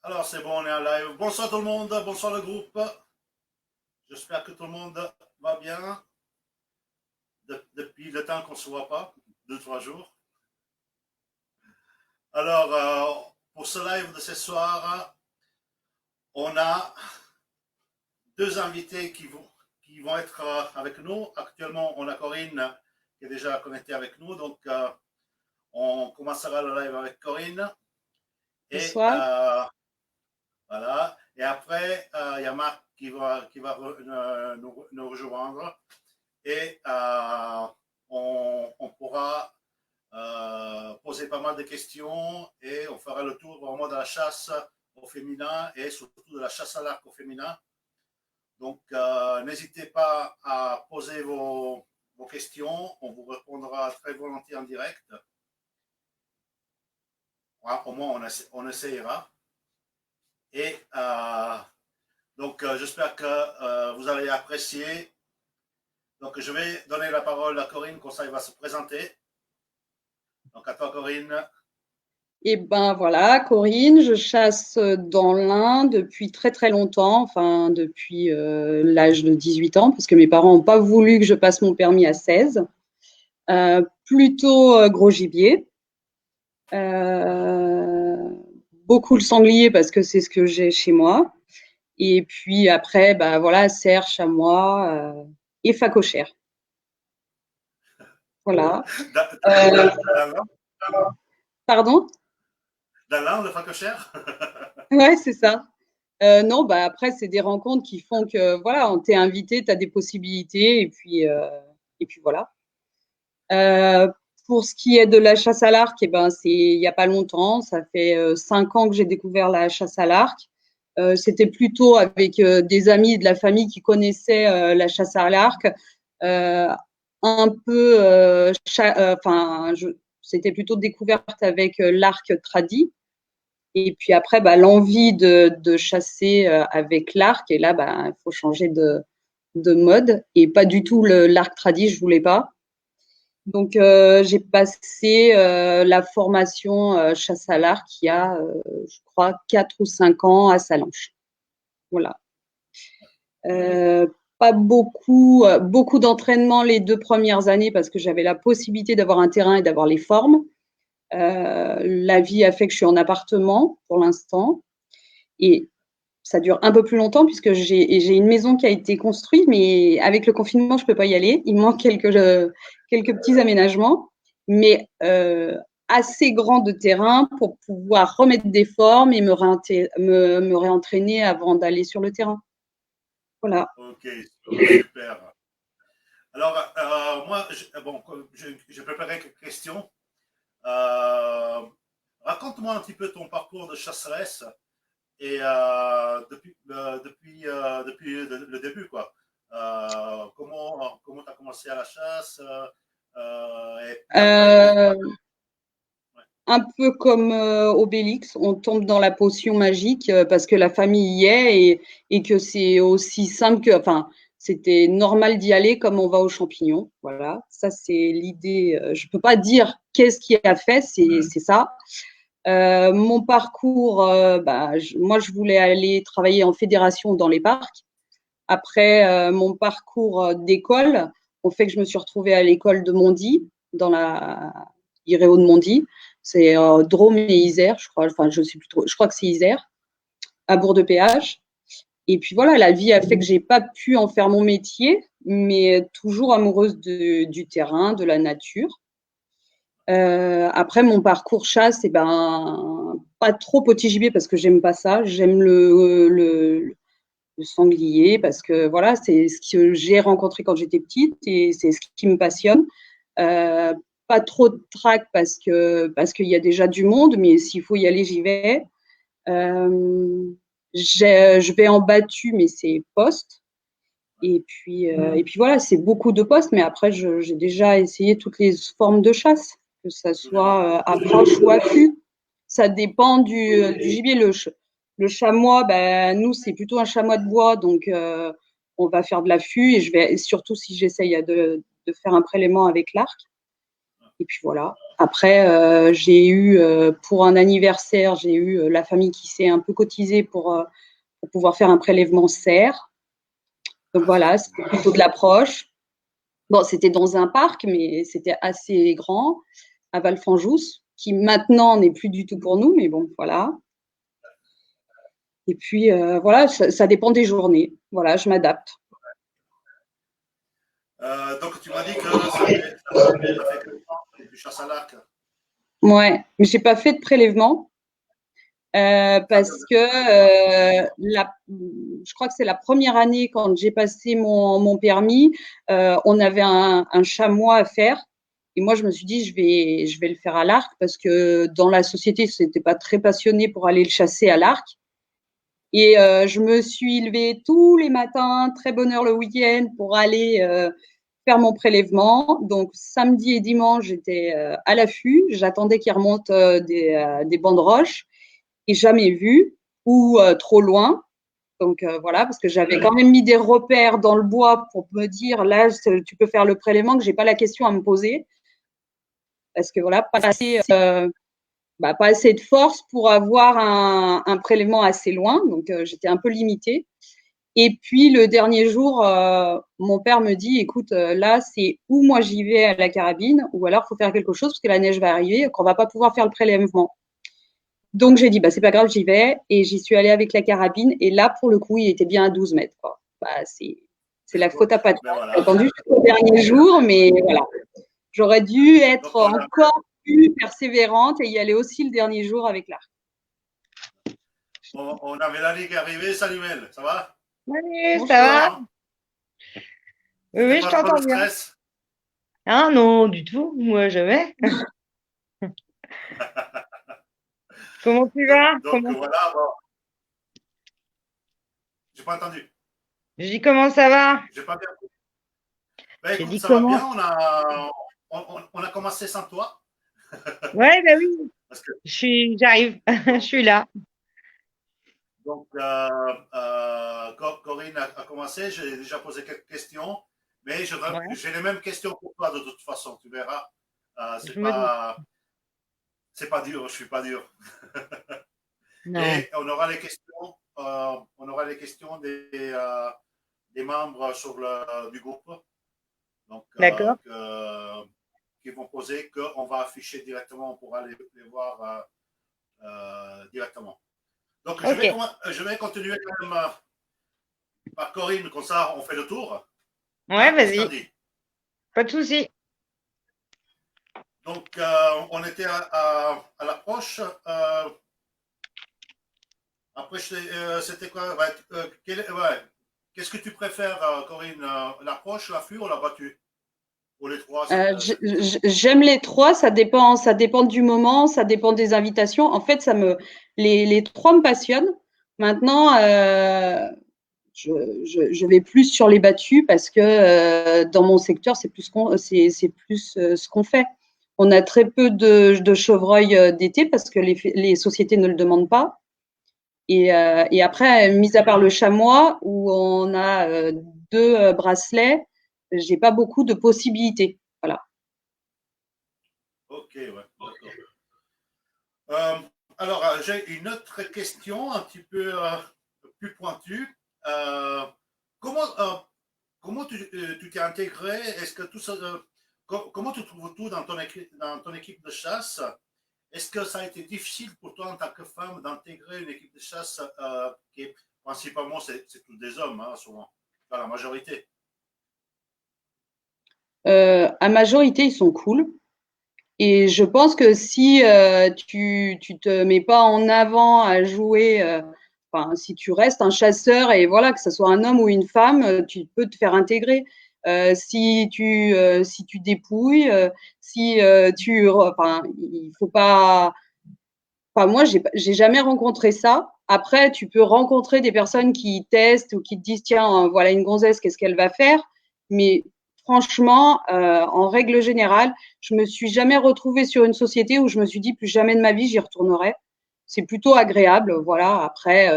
Alors c'est bon, on est en live. Bonsoir tout le monde, bonsoir le groupe. J'espère que tout le monde va bien depuis le temps qu'on ne se voit pas, 2, 3 jours. Alors, pour ce live de ce soir, on a deux invités qui vont être avec nous. Actuellement, on a Corinne qui est déjà connectée avec nous, donc on commencera le live avec Corinne. Et Bonsoir. voilà. Et après, il y a Marc qui va nous rejoindre. Et on pourra poser pas mal de questions et on fera le tour vraiment de la chasse au féminin et surtout de la chasse à l'arc au féminin. Donc, n'hésitez pas à poser vos questions. On vous répondra très volontiers en direct. Au moins, on essayera. Et donc, j'espère que vous allez apprécier. Donc, je vais donner la parole à Corinne, comme ça, il va se présenter. Donc, à toi, Corinne. Et ben voilà, Corinne, je chasse dans l'Ain depuis très très longtemps, enfin depuis l'âge de 18 ans, parce que mes parents n'ont pas voulu que je passe mon permis à 16. Plutôt gros gibier. Beaucoup le sanglier parce que c'est ce que j'ai chez moi. Et puis après, bah voilà, cerf, chamois et phacochère. Voilà. Euh, pardon? D'Alain, le facochère. Ouais, c'est ça. Non, bah après, c'est des rencontres qui font que voilà, on t'est invité, tu as des possibilités, et puis voilà. Euh, pour ce qui est de la chasse à l'arc, eh ben, c'est il n'y a pas longtemps, ça fait 5 ans que j'ai découvert la chasse à l'arc. C'était plutôt avec des amis de la famille qui connaissaient la chasse à l'arc. Euh, un peu, enfin, c'était plutôt découverte avec l'arc tradi. Et puis après, bah, l'envie de chasser avec l'arc. Et là, bah, il faut changer de mode. Et pas du tout l'arc tradi, je voulais pas. Donc, j'ai passé la formation chasse à l'arc il y a, je crois, 4 ou 5 ans à Salanches. Voilà. Pas beaucoup, beaucoup d'entraînement les 2 premières années parce que j'avais la possibilité d'avoir un terrain et d'avoir les formes. La vie a fait que je suis en appartement pour l'instant. Et ça dure un peu plus longtemps puisque j'ai une maison qui a été construite, mais avec le confinement, je ne peux pas y aller. Il manque quelques petits aménagements, mais assez grand de terrain pour pouvoir remettre des formes et me réentraîner avant d'aller sur le terrain. Voilà. Ok, super. Alors, moi, bon, j'ai préparé quelques questions. Euh, Raconte-moi un petit peu ton parcours de chasseresse et depuis le début, quoi. Comment tu as commencé à la chasse et puis après, Euh, ouais. un peu comme Obélix, on tombe dans la potion magique parce que la famille y est et que c'est aussi simple que, enfin, c'était normal d'y aller comme on va aux champignons. Voilà, ça c'est l'idée. Je peux pas dire qu'est-ce qui a fait, c'est ça. Mon parcours, bah, moi je voulais aller travailler en fédération dans les parcs. Après mon parcours d'école, on fait que je me suis retrouvée à l'école de Mondy, dans la Iréo de Mondy. C'est Drôme et Isère, je crois. Enfin, je sais plus trop. Je crois que c'est Isère, à Bourg-de-Péage. Et puis voilà, la vie a fait que j'ai pas pu en faire mon métier, mais toujours amoureuse du terrain, de la nature. Après mon parcours chasse, et ben pas trop petit gibier parce que j'aime pas ça. J'aime le sanglier parce que voilà, c'est ce que j'ai rencontré quand j'étais petite et c'est ce qui me passionne. Euh, Pas trop de trac parce qu'il y a déjà du monde, mais s'il faut y aller, j'y vais. Euh, je vais en battu, mais c'est poste. Et puis voilà, c'est beaucoup de postes, mais après, j'ai déjà essayé toutes les formes de chasse, que ça Tous les modes. soit approche ou affût. Ça dépend du gibier. Le chamois, ben, nous, c'est plutôt un chamois de bois, donc on va faire de l'affût et surtout si j'essaye de faire un prélèvement avec l'arc. Et puis voilà. Après, j'ai eu, pour un anniversaire, j'ai eu la famille qui s'est un peu cotisée pour pouvoir faire un prélèvement serre. Donc Ah, ça voilà, fait du c'était bien. plutôt de l'approche. Bon, c'était dans un parc, mais c'était assez grand, à Valfanjous, qui maintenant n'est plus du tout pour nous, mais bon, voilà. Et puis, voilà, ça dépend des journées. Voilà, je m'adapte. Donc, tu m'as dit que ça fait quelque temps que tu chasses à l'arc. Ouais, mais j'ai pas fait de prélèvement. Ah, Parce que je crois que c'est la première année quand j'ai passé mon permis, on avait un chamois à faire. Et moi, je me suis dit, je vais le faire à l'arc parce que dans la société, c'était pas très passionné pour aller le chasser à l'arc. Et je me suis levée tous les matins, très bonne heure le week-end, pour aller faire mon prélèvement. Donc samedi et dimanche, j'étais à l'affût. J'attendais qu'il remonte des bancs de roches et jamais vu ou trop loin. Donc voilà, parce que j'avais quand même mis des repères dans le bois pour me dire là, tu peux faire le prélèvement, que j'ai pas la question à me poser, parce que voilà, pas assez de force pour avoir un prélèvement assez loin, donc j'étais un peu limitée. Et puis le dernier jour, mon père me dit, écoute, là c'est ou moi j'y vais à la carabine, ou alors il faut faire quelque chose parce que la neige va arriver, qu'on va pas pouvoir faire le prélèvement. Donc j'ai dit, bah, c'est pas grave, j'y vais. Et j'y suis allée avec la carabine. Et là, pour le coup, il était bien à 12 mètres. Quoi. Bah, c'est la faute à pas de ben chance. J'ai voilà. attendu jusqu'au dernier jour, mais voilà. J'aurais dû Donc, être encore plus persévérante et y aller aussi le dernier jour avec l'arc. on avait la ligue arrivée. Salut Mel, ça va? Salut, ça Bonjour. va? Hein? Oui, C'était oui, je pas trop le t'entends bien. stress? Ah non, du tout, moi jamais. Comment tu Donc, vas? donc, voilà, bon, j'ai pas entendu. Je dis comment ça va? J'ai pas bien. Ben J'ai écoute, dit ça va bien. comment? On a commencé sans toi. Ouais, bah oui, Parce que, j'arrive, je donc, suis là. donc Corinne a commencé. J'ai déjà posé quelques questions. Mais Ouais, j'ai les mêmes questions pour toi de toute façon. Tu verras. je me doute. C'est pas dur. Je suis pas dur. Non. Et on aura les questions des membres du groupe, donc D'accord. qui vont poser, qu'on va afficher directement, on pourra les voir directement. Donc Ok. je vais continuer quand même par Corinne, comme ça on fait le tour. Ouais, Hein, qu'est-ce que tu en vas-y. dis? Pas de souci. Donc on était à l'approche. Après, c'était quoi? Ouais, ouais. Qu'est-ce que tu préfères, Corinne? L'approche, l'affût ou la battue? Ou les trois, J'aime les trois, ça dépend du moment, ça dépend des invitations. En fait, les trois me passionnent. Maintenant, je, je vais plus sur les battus parce que dans mon secteur, c'est plus ce qu'on fait. On a très peu de chevreuils d'été parce que les sociétés ne le demandent pas. Et après, mis à part le chamois où on a deux bracelets, j'ai pas beaucoup de possibilités. Voilà. ok, ouais, d'accord. Alors, j'ai une autre question un petit peu plus pointue. Euh, comment comment tu t'es intégré? Est-ce que tout ça, comment tu trouves tout dans ton équipe de chasse? Est-ce que ça a été difficile pour toi en tant que femme d'intégrer une équipe de chasse qui est principalement, c'est tous des hommes, hein, souvent, dans la majorité? À majorité, ils sont cool. Et je pense que si tu te mets pas en avant à jouer, enfin, si tu restes un chasseur et voilà, que ce soit un homme ou une femme, tu peux te faire intégrer. Si tu dépouilles, si enfin, il faut pas. Enfin, moi, j'ai jamais rencontré ça. Après, tu peux rencontrer des personnes qui testent ou qui te disent, tiens, voilà une gonzesse, qu'est-ce qu'elle va faire? Mais franchement, en règle générale, je me suis jamais retrouvée sur une société où je me suis dit, plus jamais de ma vie, j'y retournerai. C'est plutôt agréable. Voilà. Après,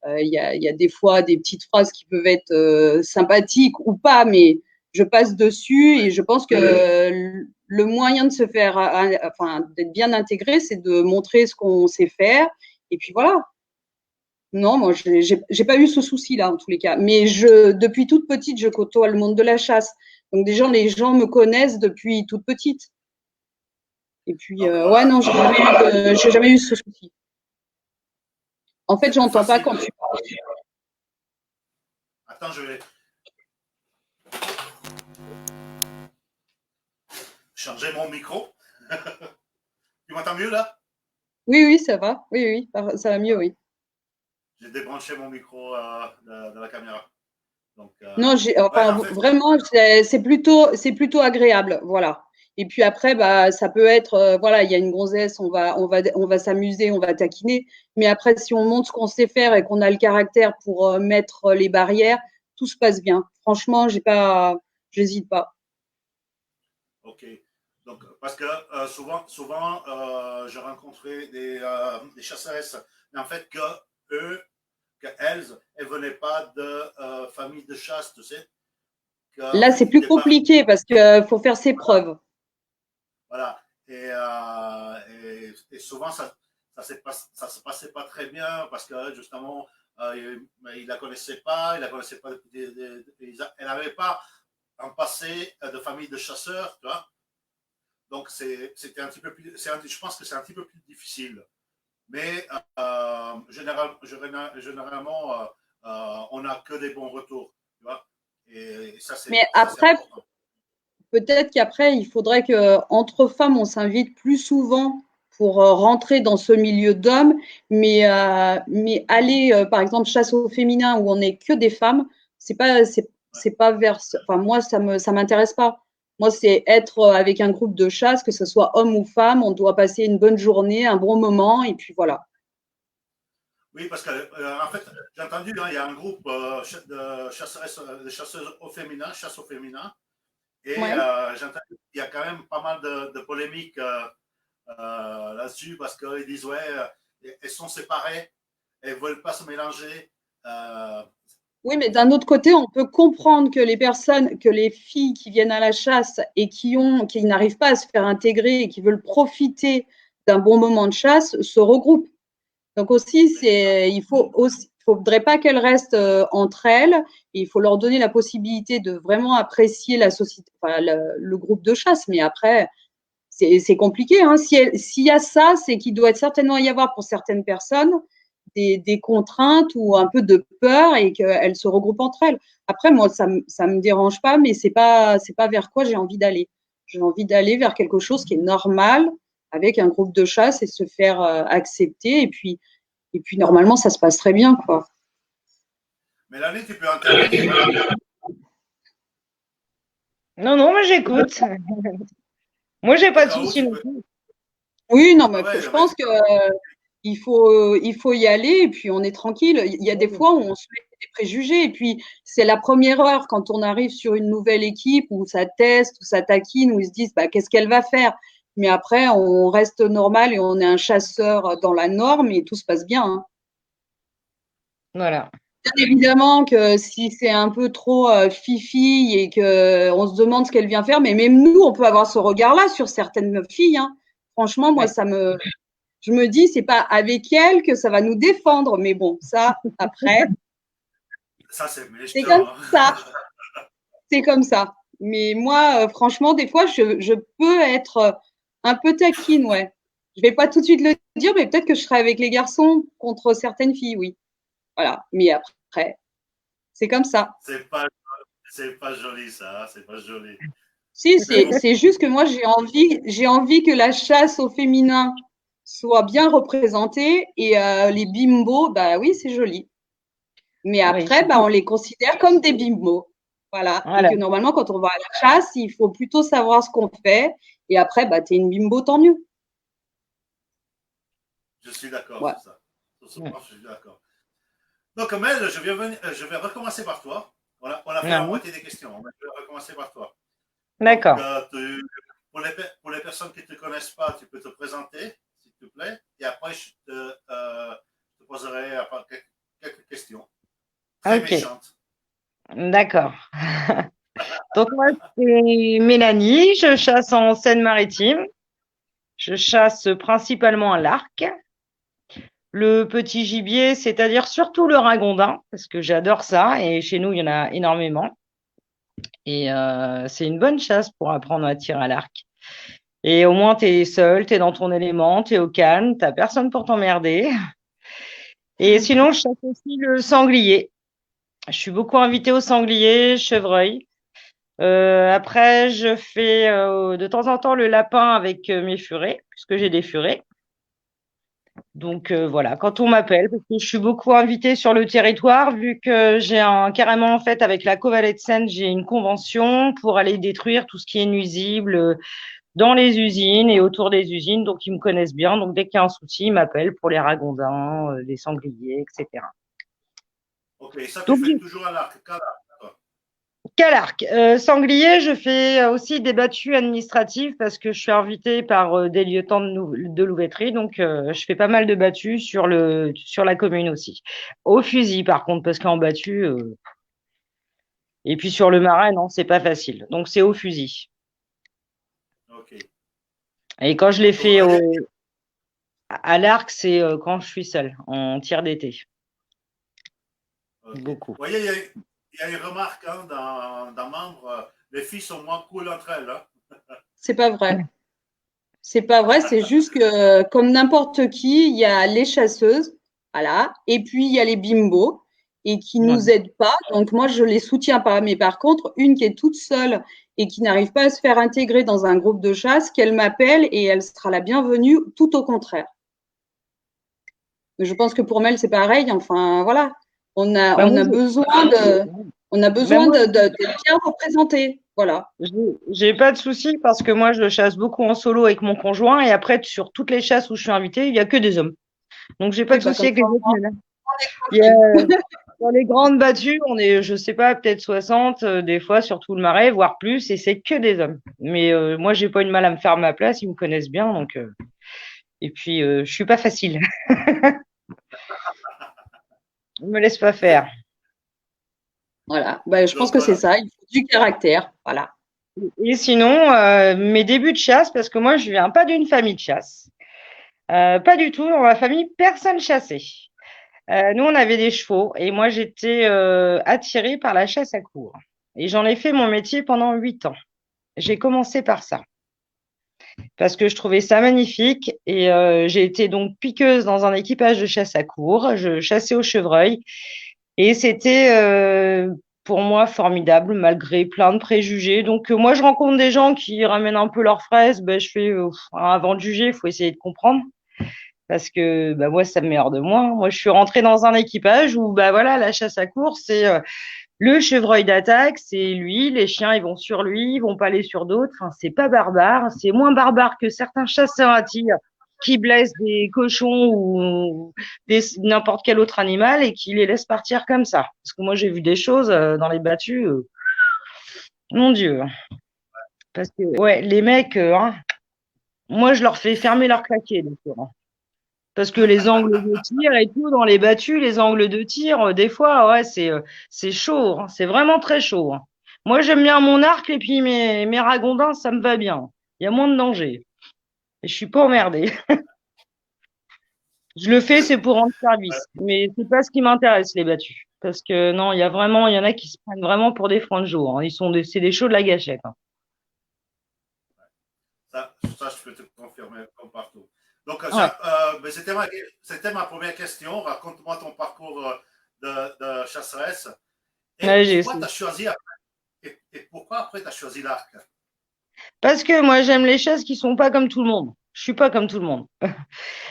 il y a des fois des petites phrases qui peuvent être sympathiques ou pas, mais je passe dessus et je pense que le moyen de se faire, enfin, d'être bien intégré, c'est de montrer ce qu'on sait faire. Et puis voilà. Non, moi, j'ai pas eu ce souci-là, en tous les cas. Mais depuis toute petite, je côtoie le monde de la chasse. Donc, déjà, les gens me connaissent depuis toute petite. Et puis, Donc, ouais, voilà. non, j'ai jamais eu ce souci. En fait, C'est plus j'entends pas facile. quand tu parles. Attends, je vais changer mon micro. Tu m'entends mieux là? Oui, oui, ça va. Oui, oui, ça va mieux, oui. J'ai débranché mon micro de la caméra. Donc, Non, ouais, enfin, en fait, vraiment, c'est plutôt agréable, voilà. Et puis après, bah, ça peut être, voilà, il y a une gonzesse, on va s'amuser, on va taquiner. Mais après, si on montre ce qu'on sait faire et qu'on a le caractère pour mettre les barrières, tout se passe bien. Franchement, j'hésite pas. ok. Donc, parce que souvent, j'ai rencontré des chasseuses, mais en fait, qu'elles ne venaient pas de famille de chasse, tu sais. En Là, fait, c'est ils plus n'étaient pas. compliqué parce qu'il faut faire ses preuves. Voilà. Et souvent, ça se passait pas très bien parce que justement, il la connaissait pas, il la connaissait pas elle n'avait pas un passé de famille de chasseurs, tu vois. Donc, c'était un petit peu plus, je pense que c'est un petit peu plus difficile. Mais généralement, on n'a que des bons retours, tu vois. Et ça, Mais c'est après, important. peut-être qu'après, il faudrait que entre femmes, on s'invite plus souvent pour rentrer dans ce milieu d'hommes, mais aller, par exemple, chasse au féminin où on n'est que des femmes, c'est pas vers, enfin moi, ça m'intéresse pas. Moi, c'est être avec un groupe de chasse, que ce soit homme ou femme, on doit passer une bonne journée, un bon moment, et puis voilà. Oui, parce que en fait, j'ai entendu, hein, il y a un groupe de chasseuses au féminin, chasse au féminin, et Ouais. j'ai entendu qu'il y a quand même pas mal de polémiques là-dessus parce qu'ils disent ouais, elles sont séparées, elles ne veulent pas se mélanger. Euh, Oui, mais d'un autre côté, on peut comprendre que que les filles qui viennent à la chasse et qui n'arrivent pas à se faire intégrer et qui veulent profiter d'un bon moment de chasse se regroupent. Donc aussi, faudrait pas qu'elles restent entre elles. Et il faut leur donner la possibilité de vraiment apprécier la société, enfin, le groupe de chasse. Mais après, c'est compliqué. Hein. S'il y a ça, c'est qu'il doit certainement y avoir pour certaines personnes des contraintes ou un peu de peur et qu'elles se regroupent entre elles. Après, moi, ça me dérange pas, mais c'est pas vers quoi j'ai envie d'aller. J'ai envie d'aller vers quelque chose qui est normal avec un groupe de chasse et se faire accepter. Et puis normalement, ça se passe très bien, quoi. Mélanie, tu peux intervenir. Hein. Non, non, moi j'écoute. Moi, j'ai Au pas de cas où, souci tu non peux. plus. Oui, non, Ah mais ouais, je mais pense que il faut y aller et puis on est tranquille. Il y a des fois où on se met des préjugés et puis c'est la première heure quand on arrive sur une nouvelle équipe où ça teste, où ça taquine, où ils se disent bah, qu'est-ce qu'elle va faire. Mais après, on reste normal et on est un chasseur dans la norme et tout se passe bien. Hein. Voilà. Bien évidemment que si c'est un peu trop fifi et que on se demande ce qu'elle vient faire, mais même nous, on peut avoir ce regard-là sur certaines filles. Hein. Franchement, moi, Ouais. je me dis, c'est pas avec elle que ça va nous défendre. Mais bon, ça, après, ça, c'est c'est comme méchant. Hein. ça. C'est comme ça. Mais moi, franchement, des fois, je peux être un peu taquine, ouais. Je vais pas tout de suite le dire, mais peut-être que je serai avec les garçons contre certaines filles, oui. Voilà. Mais après, c'est comme ça. C'est pas joli, ça. Hein, c'est pas joli. Si, Mais bon, c'est juste que moi, j'ai envie que la chasse au féminin soit bien représentée et les bimbos, bah oui, c'est joli. Mais Oui. après, bah, on les considère comme des bimbos. Voilà. Et Voilà. que normalement, quand on va à la chasse, il faut plutôt savoir ce qu'on fait. Et après, bah, t'es une bimbo, tant mieux. je suis d'accord Ouais. sur ça. Sur ce point, je suis d'accord. Donc, Mel, je vais recommencer par toi. On a fait la Ouais. moitié des questions. Je vais recommencer par toi. Donc, D'accord. pour les personnes qui ne te connaissent pas, tu peux te présenter, s'il te plaît. Et après, te poserai quelques questions très Ok. méchantes. D'accord. Donc moi, c'est Mélanie, je chasse en Seine-Maritime. Je chasse principalement à l'arc. Le petit gibier, c'est-à-dire surtout le ragondin, parce que j'adore ça, et chez nous, il y en a énormément. Et c'est une bonne chasse pour apprendre à tirer à l'arc. Et au moins, tu es seul, tu es dans ton élément, tu es au calme, tu personne pour t'emmerder. Et sinon, je chasse aussi le sanglier. Je suis beaucoup invitée au sanglier, chevreuil. Après, je fais de temps en temps le lapin avec mes furets, puisque j'ai des furets. Donc voilà, quand on m'appelle, parce que je suis beaucoup invitée sur le territoire, vu que j'ai carrément en fait avec la Covalet de Seine, j'ai une convention pour aller détruire tout ce qui est nuisible dans les usines et autour des usines. Donc ils me connaissent bien. Donc dès qu'il y a un souci, ils m'appellent pour les ragondins, les sangliers, etc. Ok, ça tu Donc fais toujours à l'arc, qu'à l'arc, d'accord. qu'à l'arc. Sanglier, je fais aussi des battues administratives parce que je suis invitée par des lieutenants de louveterie. Donc, je fais pas mal de battues sur la commune aussi. Au fusil, par contre, parce qu'en battu, et puis sur le marin, non, c'est pas facile. Donc, c'est au fusil. Ok. Et quand je l'ai Donc, fait à l'arc, c'est quand je suis seule, en tir d'été. ok. Beaucoup. Vous voyez, il y a une remarque hein, dans Membre, les filles sont moins cool entre elles. Hein. C'est pas vrai. C'est pas vrai, c'est juste que comme n'importe qui, il y a les chasseuses, voilà, et puis il y a les bimbos et qui Ouais. nous aident pas. Donc moi, je les soutiens pas. Mais par contre, une qui est toute seule et qui n'arrive pas à se faire intégrer dans un groupe de chasse, qu'elle m'appelle et elle sera la bienvenue, tout au contraire. Mais je pense que pour Mel, c'est pareil. Enfin, voilà, Bah, on moi, a besoin bah, moi, d'être bien représenté. Voilà. j'ai pas de souci parce que moi, je chasse beaucoup en solo avec mon conjoint et après, sur toutes les chasses où je suis invitée, il y a que des hommes. Donc, j'ai pas Oui, de bah souci comme avec ça, les autres nanas. on est Il y a, tranquille. dans les grandes battues, on est, je sais pas, peut-être 60, des fois, sur tout le marais, voire plus, et c'est que des hommes. Mais moi, j'ai pas eu de mal à me faire ma place, ils me connaissent bien, donc, et puis, je suis pas facile. Je me laisse pas faire. Voilà. Bah, je pense Donc que c'est voilà. ça. Il faut du caractère. Voilà. Et sinon, mes débuts de chasse, parce que moi, je viens pas d'une famille de chasse. Pas du tout. Dans ma famille, personne chassait. Nous, on avait des chevaux et moi, j'étais attirée par la chasse à courre. Et j'en ai fait mon métier pendant 8 ans. J'ai commencé par ça parce que je trouvais ça magnifique et j'ai été donc piqueuse dans un équipage de chasse à courre. Je chassais au chevreuil et c'était pour moi formidable malgré plein de préjugés. Donc moi, je rencontre des gens qui ramènent un peu leurs fraises. Ben, je fais avant de juger, il faut essayer de comprendre. Parce que bah, moi, ça me met hors de moi. Moi, je suis rentrée dans un équipage où bah, voilà, la chasse à course, c'est le chevreuil d'attaque, c'est lui, les chiens, ils vont sur lui, ils vont pas aller sur d'autres. Enfin, c'est pas barbare. C'est moins barbare que certains chasseurs à tir qui blessent des cochons ou n'importe quel autre animal et qui les laissent partir comme ça. Parce que moi, j'ai vu des choses dans les battues. Mon Dieu. Parce que, ouais, les mecs, hein, moi, je leur fais fermer leur claquet. Donc, parce que les angles de tir et tout, dans les battues, les angles de tir, des fois, ouais, c'est chaud, hein, c'est vraiment très chaud. Hein. Moi, j'aime bien mon arc et puis mes ragondins, ça me va bien. Il y a moins de danger. Et je suis pas emmerdée. Je le fais, c'est pour rendre service. Mais c'est pas ce qui m'intéresse, les battues. Parce que non, il y en a qui se prennent vraiment pour des francs de jour. Hein. C'est des chauds de la gâchette. Hein. Ça, je peux te confirmer comme partout. Donc, Ouais. ben, c'était ma première question. Raconte-moi ton parcours de chasseresse. Ouais, Et pourquoi tu as choisi et pourquoi après tu as choisi l'arc? Parce que moi, j'aime les chasses qui sont pas comme tout le monde. Je suis pas comme tout le monde.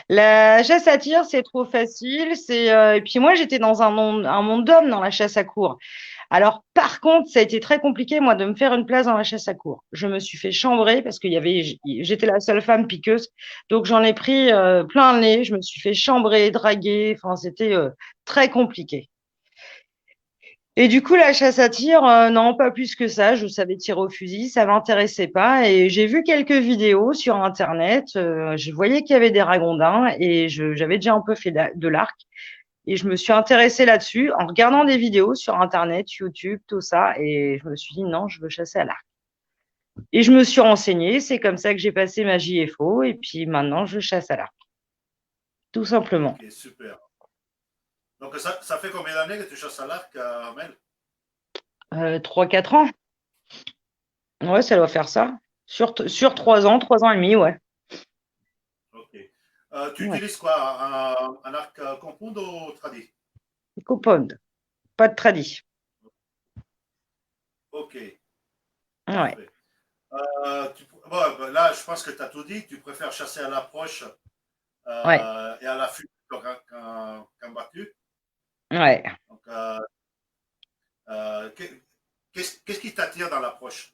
La chasse à tir, c'est trop facile. Et puis moi, j'étais dans un monde d'hommes dans la chasse à courre. Alors, par contre, ça a été très compliqué, moi, de me faire une place dans la chasse à courre. Je me suis fait chambrer parce j'étais la seule femme piqueuse. Donc, j'en ai pris plein le nez. Je me suis fait chambrer, draguer. Enfin, c'était très compliqué. Et du coup, la chasse à tir, non, pas plus que ça. Je savais tirer au fusil, ça m'intéressait pas. Et j'ai vu quelques vidéos sur Internet. Je voyais qu'il y avait des ragondins et j'avais déjà un peu fait de l'arc. Et je me suis intéressée là-dessus en regardant des vidéos sur Internet, YouTube, tout ça. Et je me suis dit, non, je veux chasser à l'arc. Et je me suis renseignée. C'est comme ça que j'ai passé ma JFO. Et puis maintenant, je chasse à l'arc. Tout simplement. Ok, super. Donc, ça fait combien d'années que tu chasses à l'arc, Mel? 3-4 ans. Ouais, ça doit faire ça. Sur 3 ans et demi, ouais. Ok. Tu Ouais. utilises quoi? Un arc compound ou tradi? Compound. Pas de tradit. Ok, Ouais. parfait. Bon, ben là, je pense que tu as tout dit. Tu préfères chasser à l'approche Ouais. et à l'affût qu'en battu. Ouais. Donc, qu'est-ce qui t'attire dans l'approche?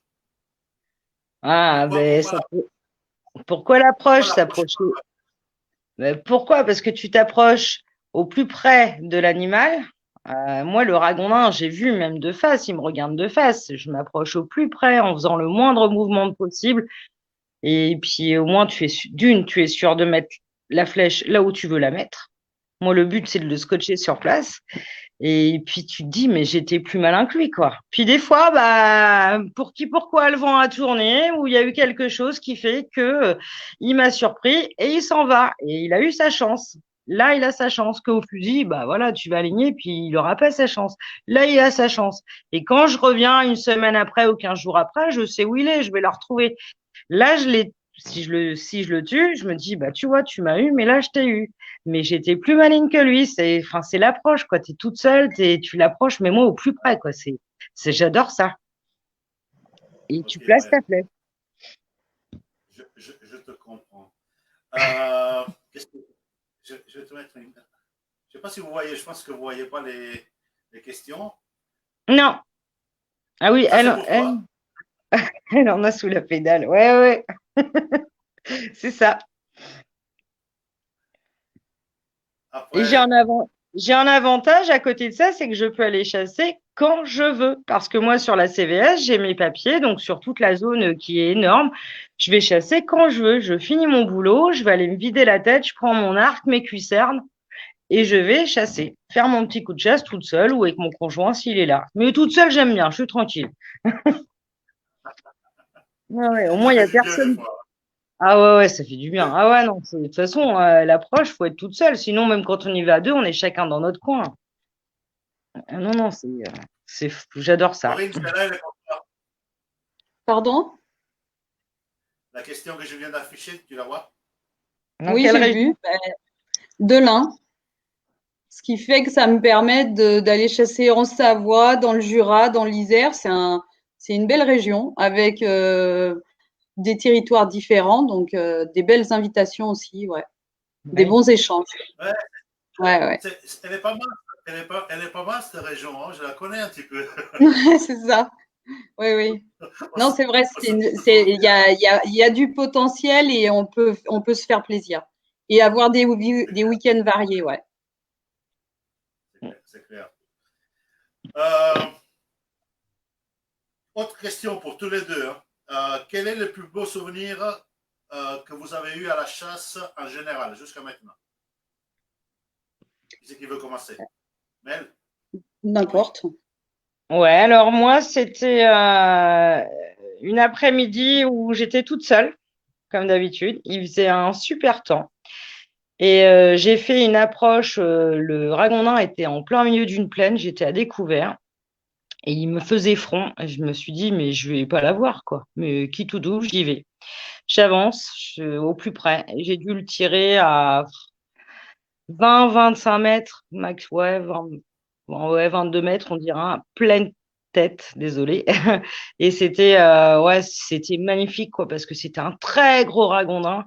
Ah, Pourquoi, ben, pourquoi, pourquoi pourquoi l'approche l'approche? s'approcher? Pourquoi? Parce que tu t'approches au plus près de l'animal. Moi, le ragondin, j'ai vu même de face, il me regarde de face. Je m'approche au plus près en faisant le moindre mouvement possible. Et puis, au moins, tu es sûr de mettre la flèche là où tu veux la mettre. Moi, le but, c'est de le scotcher sur place. Et puis tu te dis, mais j'étais plus malin que lui, quoi. Puis des fois, bah, pourquoi le vent a tourné, ou il y a eu quelque chose qui fait que il m'a surpris et il s'en va. Et il a eu sa chance. Là, il a sa chance. Qu'au fusil, bah voilà, tu vas aligner, puis il aura pas sa chance. Là, il a sa chance. Et quand je reviens une semaine après ou 15 jours après, je sais où il est, je vais le retrouver. Là, si je le tue, je me dis, bah, tu vois, tu m'as eu, mais là, je t'ai eu. Mais j'étais plus maligne que lui. C'est l'approche, quoi. T'es toute seule, tu l'approches, mais moi, au plus près, quoi. J'adore ça. Et Ok, tu places ouais, ta flèche. je te comprends. Euh, je vais te mettre une. Je ne sais pas si vous voyez, je pense que vous ne voyez pas les questions. Non. Ah oui, Ça, c'est elle, pour elle, toi. elle en a sous la pédale. Ouais, ouais, c'est ça. Et Après, j'ai un avantage à côté de ça, c'est que je peux aller chasser quand je veux. Parce que moi, sur la CVS, j'ai mes papiers, donc sur toute la zone qui est énorme, je vais chasser quand je veux. Je finis mon boulot, je vais aller me vider la tête, je prends mon arc, mes cuissernes et je vais chasser. Faire mon petit coup de chasse toute seule ou avec mon conjoint s'il est là. Mais toute seule, j'aime bien, je suis tranquille. Ouais, ouais, au moins, ça il n'y fait a du bien des personne. fois. Ah ouais, ouais, ça fait du bien. Ah ouais, non, de toute façon, l'approche, faut être toute seule. Sinon, même quand on y va à deux, on est chacun dans notre coin. Ah non, non, j'adore ça. Corinne, celle-là, elle est pour toi. Pardon? La question que je viens d'afficher, tu la vois? Dans Oui, quelle j'ai région? vu. De l'Ain. Ce qui fait que ça me permet d'aller chasser en Savoie, dans le Jura, dans l'Isère. C'est une belle région avec des territoires différents, donc des belles invitations aussi, ouais. Des Oui. bons échanges. Ouais, Ouais, ouais. elle est pas mal. Elle est pas mal cette région, hein, je la connais un petit peu. C'est ça. Oui, oui. On Non, se, c'est vrai, on se trouve il y a du potentiel et on peut se faire plaisir et avoir des bien, week-ends variés, ouais. c'est clair. C'est clair. Euh, Autre question pour tous les deux, hein. Quel est le plus beau souvenir que vous avez eu à la chasse en général jusqu'à maintenant? Qui c'est qui veut commencer? Mel? Oui. N'importe. Ouais, alors moi, c'était une après-midi où j'étais toute seule, comme d'habitude. Il faisait un super temps. Et j'ai fait une approche. Le ragondin était en plein milieu d'une plaine. J'étais à découvert. Et il me faisait front. Et je me suis dit, mais je vais pas l'avoir, quoi. Mais qui tout douce, j'y vais. J'avance au plus près. J'ai dû le tirer à 20-25 mètres, max, ouais, 20, bon, ouais, 22 mètres, on dira, pleine tête, désolé. Et ouais, c'était magnifique, quoi, parce que c'était un très gros ragondin.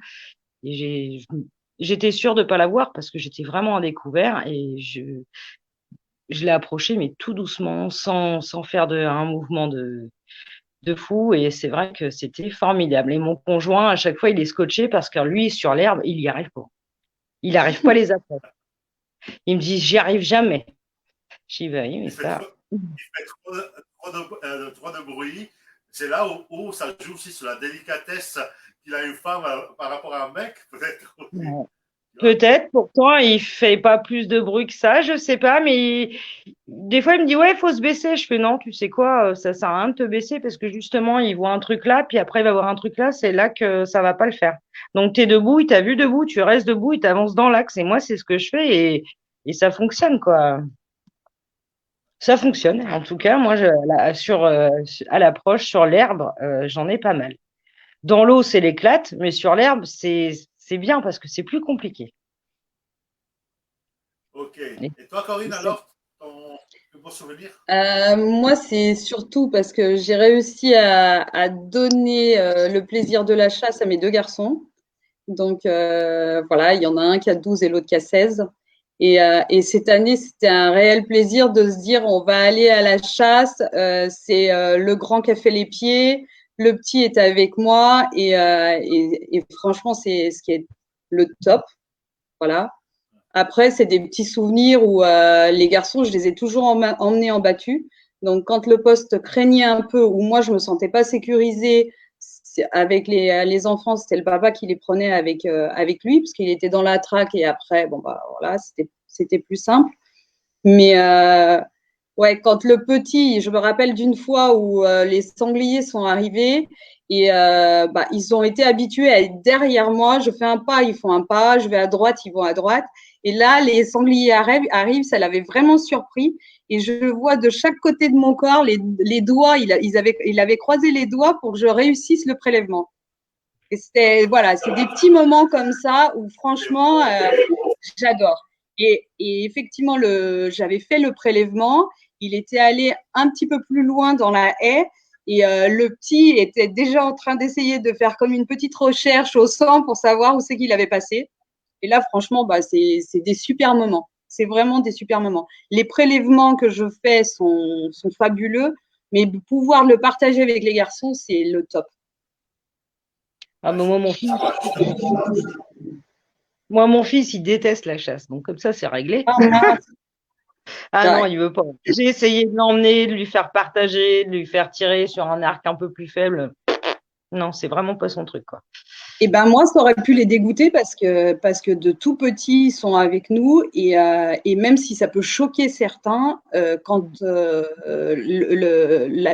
Et j'étais sûre de ne pas l'avoir parce que j'étais vraiment à découvert et je l'ai approché, mais tout doucement, sans faire un mouvement de fou. Et c'est vrai que c'était formidable. Et mon conjoint, à chaque fois, il est scotché parce que lui, sur l'herbe, il y arrive pas. Il n'arrive pas à les approcher. Il me dit, j'y arrive jamais. J'y vais, mais Il fait ça. trop de bruit. C'est là où ça joue aussi sur la délicatesse qu'il a une femme par rapport à un mec, peut-être aussi. Ouais. Peut-être, pourtant, il fait pas plus de bruit que ça, je sais pas, mais des fois, il me dit, ouais, il faut se baisser. Je fais, non, tu sais quoi, ça sert à rien de te baisser parce que justement, il voit un truc là, puis après, il va voir un truc là, c'est là que ça va pas le faire. Donc, tu es debout, il t'a vu debout, tu restes debout, il t'avance dans l'axe. Et moi, c'est ce que je fais et ça fonctionne, quoi. Ça fonctionne. En tout cas, moi, à l'approche, sur l'herbe, j'en ai pas mal. Dans l'eau, c'est l'éclate, mais sur l'herbe, c'est bien parce que c'est plus compliqué. Ok. Et Et toi, Corinne, Ça- alors, ton plus beau souvenir? Moi, c'est surtout parce que j'ai réussi à donner le plaisir de la chasse à mes deux garçons. Donc, voilà, il y en a un qui a 12 et l'autre qui a 16. Et cette année, c'était un réel plaisir de se dire, on va aller à la chasse. C'est le grand qui a fait les pieds, le petit est avec moi. Et franchement, c'est ce qui est le top. Voilà. Après, c'est des petits souvenirs où les garçons, je les ai toujours emmenés en battu. Donc, quand le poste craignait un peu, ou moi, je me sentais pas sécurisée avec les enfants, c'était le papa qui les prenait avec lui, parce qu'il était dans la traque et après, bon, bah, voilà, c'était plus simple. Mais ouais, quand le petit, je me rappelle d'une fois où les sangliers sont arrivés et bah, ils ont été habitués à être derrière moi. Je fais un pas, ils font un pas. Je vais à droite, ils vont à droite. Et là, les sangliers arrivent, ça l'avait vraiment surpris. Et je vois de chaque côté de mon corps les doigts, il avait croisé les doigts pour que je réussisse le prélèvement. Et c'était, voilà, c'est des petits moments comme ça où C'est franchement, beau, c'est beau. j'adore. Et effectivement, j'avais fait le prélèvement. Il était allé un petit peu plus loin dans la haie. Et le petit était déjà en train d'essayer de faire comme une petite recherche au sang pour savoir où c'est qu'il avait passé. Et là, franchement, bah, c'est des super moments. C'est vraiment des super moments. Les prélèvements que je fais sont fabuleux, mais pouvoir le partager avec les garçons, c'est le top. à un Ouais, c'est moment, mon fils, il déteste la chasse. Donc, comme ça, c'est réglé. Ah mince, Ah non, ouais. il veut pas. J'ai essayé de l'emmener, de lui faire partager, de lui faire tirer sur un arc un peu plus faible. Non, c'est vraiment pas son truc, quoi. Et ben moi, ça aurait pu les dégoûter parce que de tout petits, ils sont avec nous et même si ça peut choquer certains, quand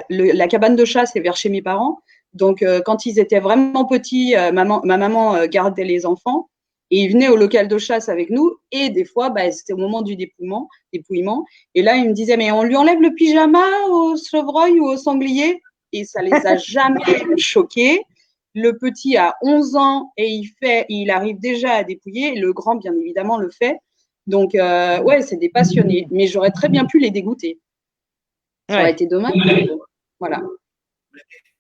la cabane de chasse est vers chez mes parents, donc quand ils étaient vraiment petits, ma maman gardait les enfants et ils venaient au local de chasse avec nous et des fois, bah, c'était au moment du dépouillement, et là ils me disaient mais on lui enlève le pyjama au chevreuil ou au sanglier et ça les a jamais choqués. Le petit a 11 ans et il arrive déjà à dépouiller. Le grand, bien évidemment, le fait. Donc, ouais, c'est des passionnés. Mais j'aurais très bien pu les dégoûter. Ça aurait Ouais. été dommage. Voilà.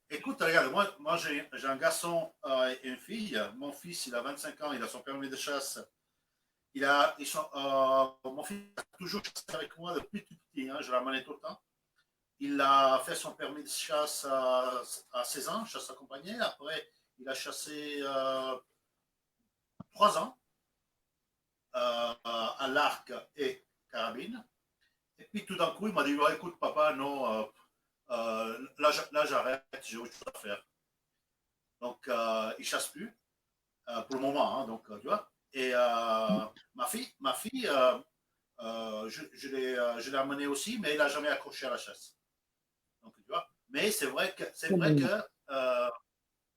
Écoute, regarde, moi j'ai un garçon et une fille. Mon fils, il a 25 ans, il a son permis de chasse. Mon fils a toujours chassé avec moi depuis tout petit, hein, je l'amenais tout le temps. Il a fait son permis de chasse à 16 ans, chasse accompagnée. Après, il a chassé 3 ans à l'arc et carabine. Et puis tout d'un coup, il m'a dit ouais, écoute, papa, non, là j'arrête, j'ai autre chose à faire. Donc, il chasse plus pour le moment, hein, donc tu vois. Et ma fille je l'ai amenée aussi, mais elle n'a jamais accroché à la chasse. Donc, tu vois. Mais c'est vrai que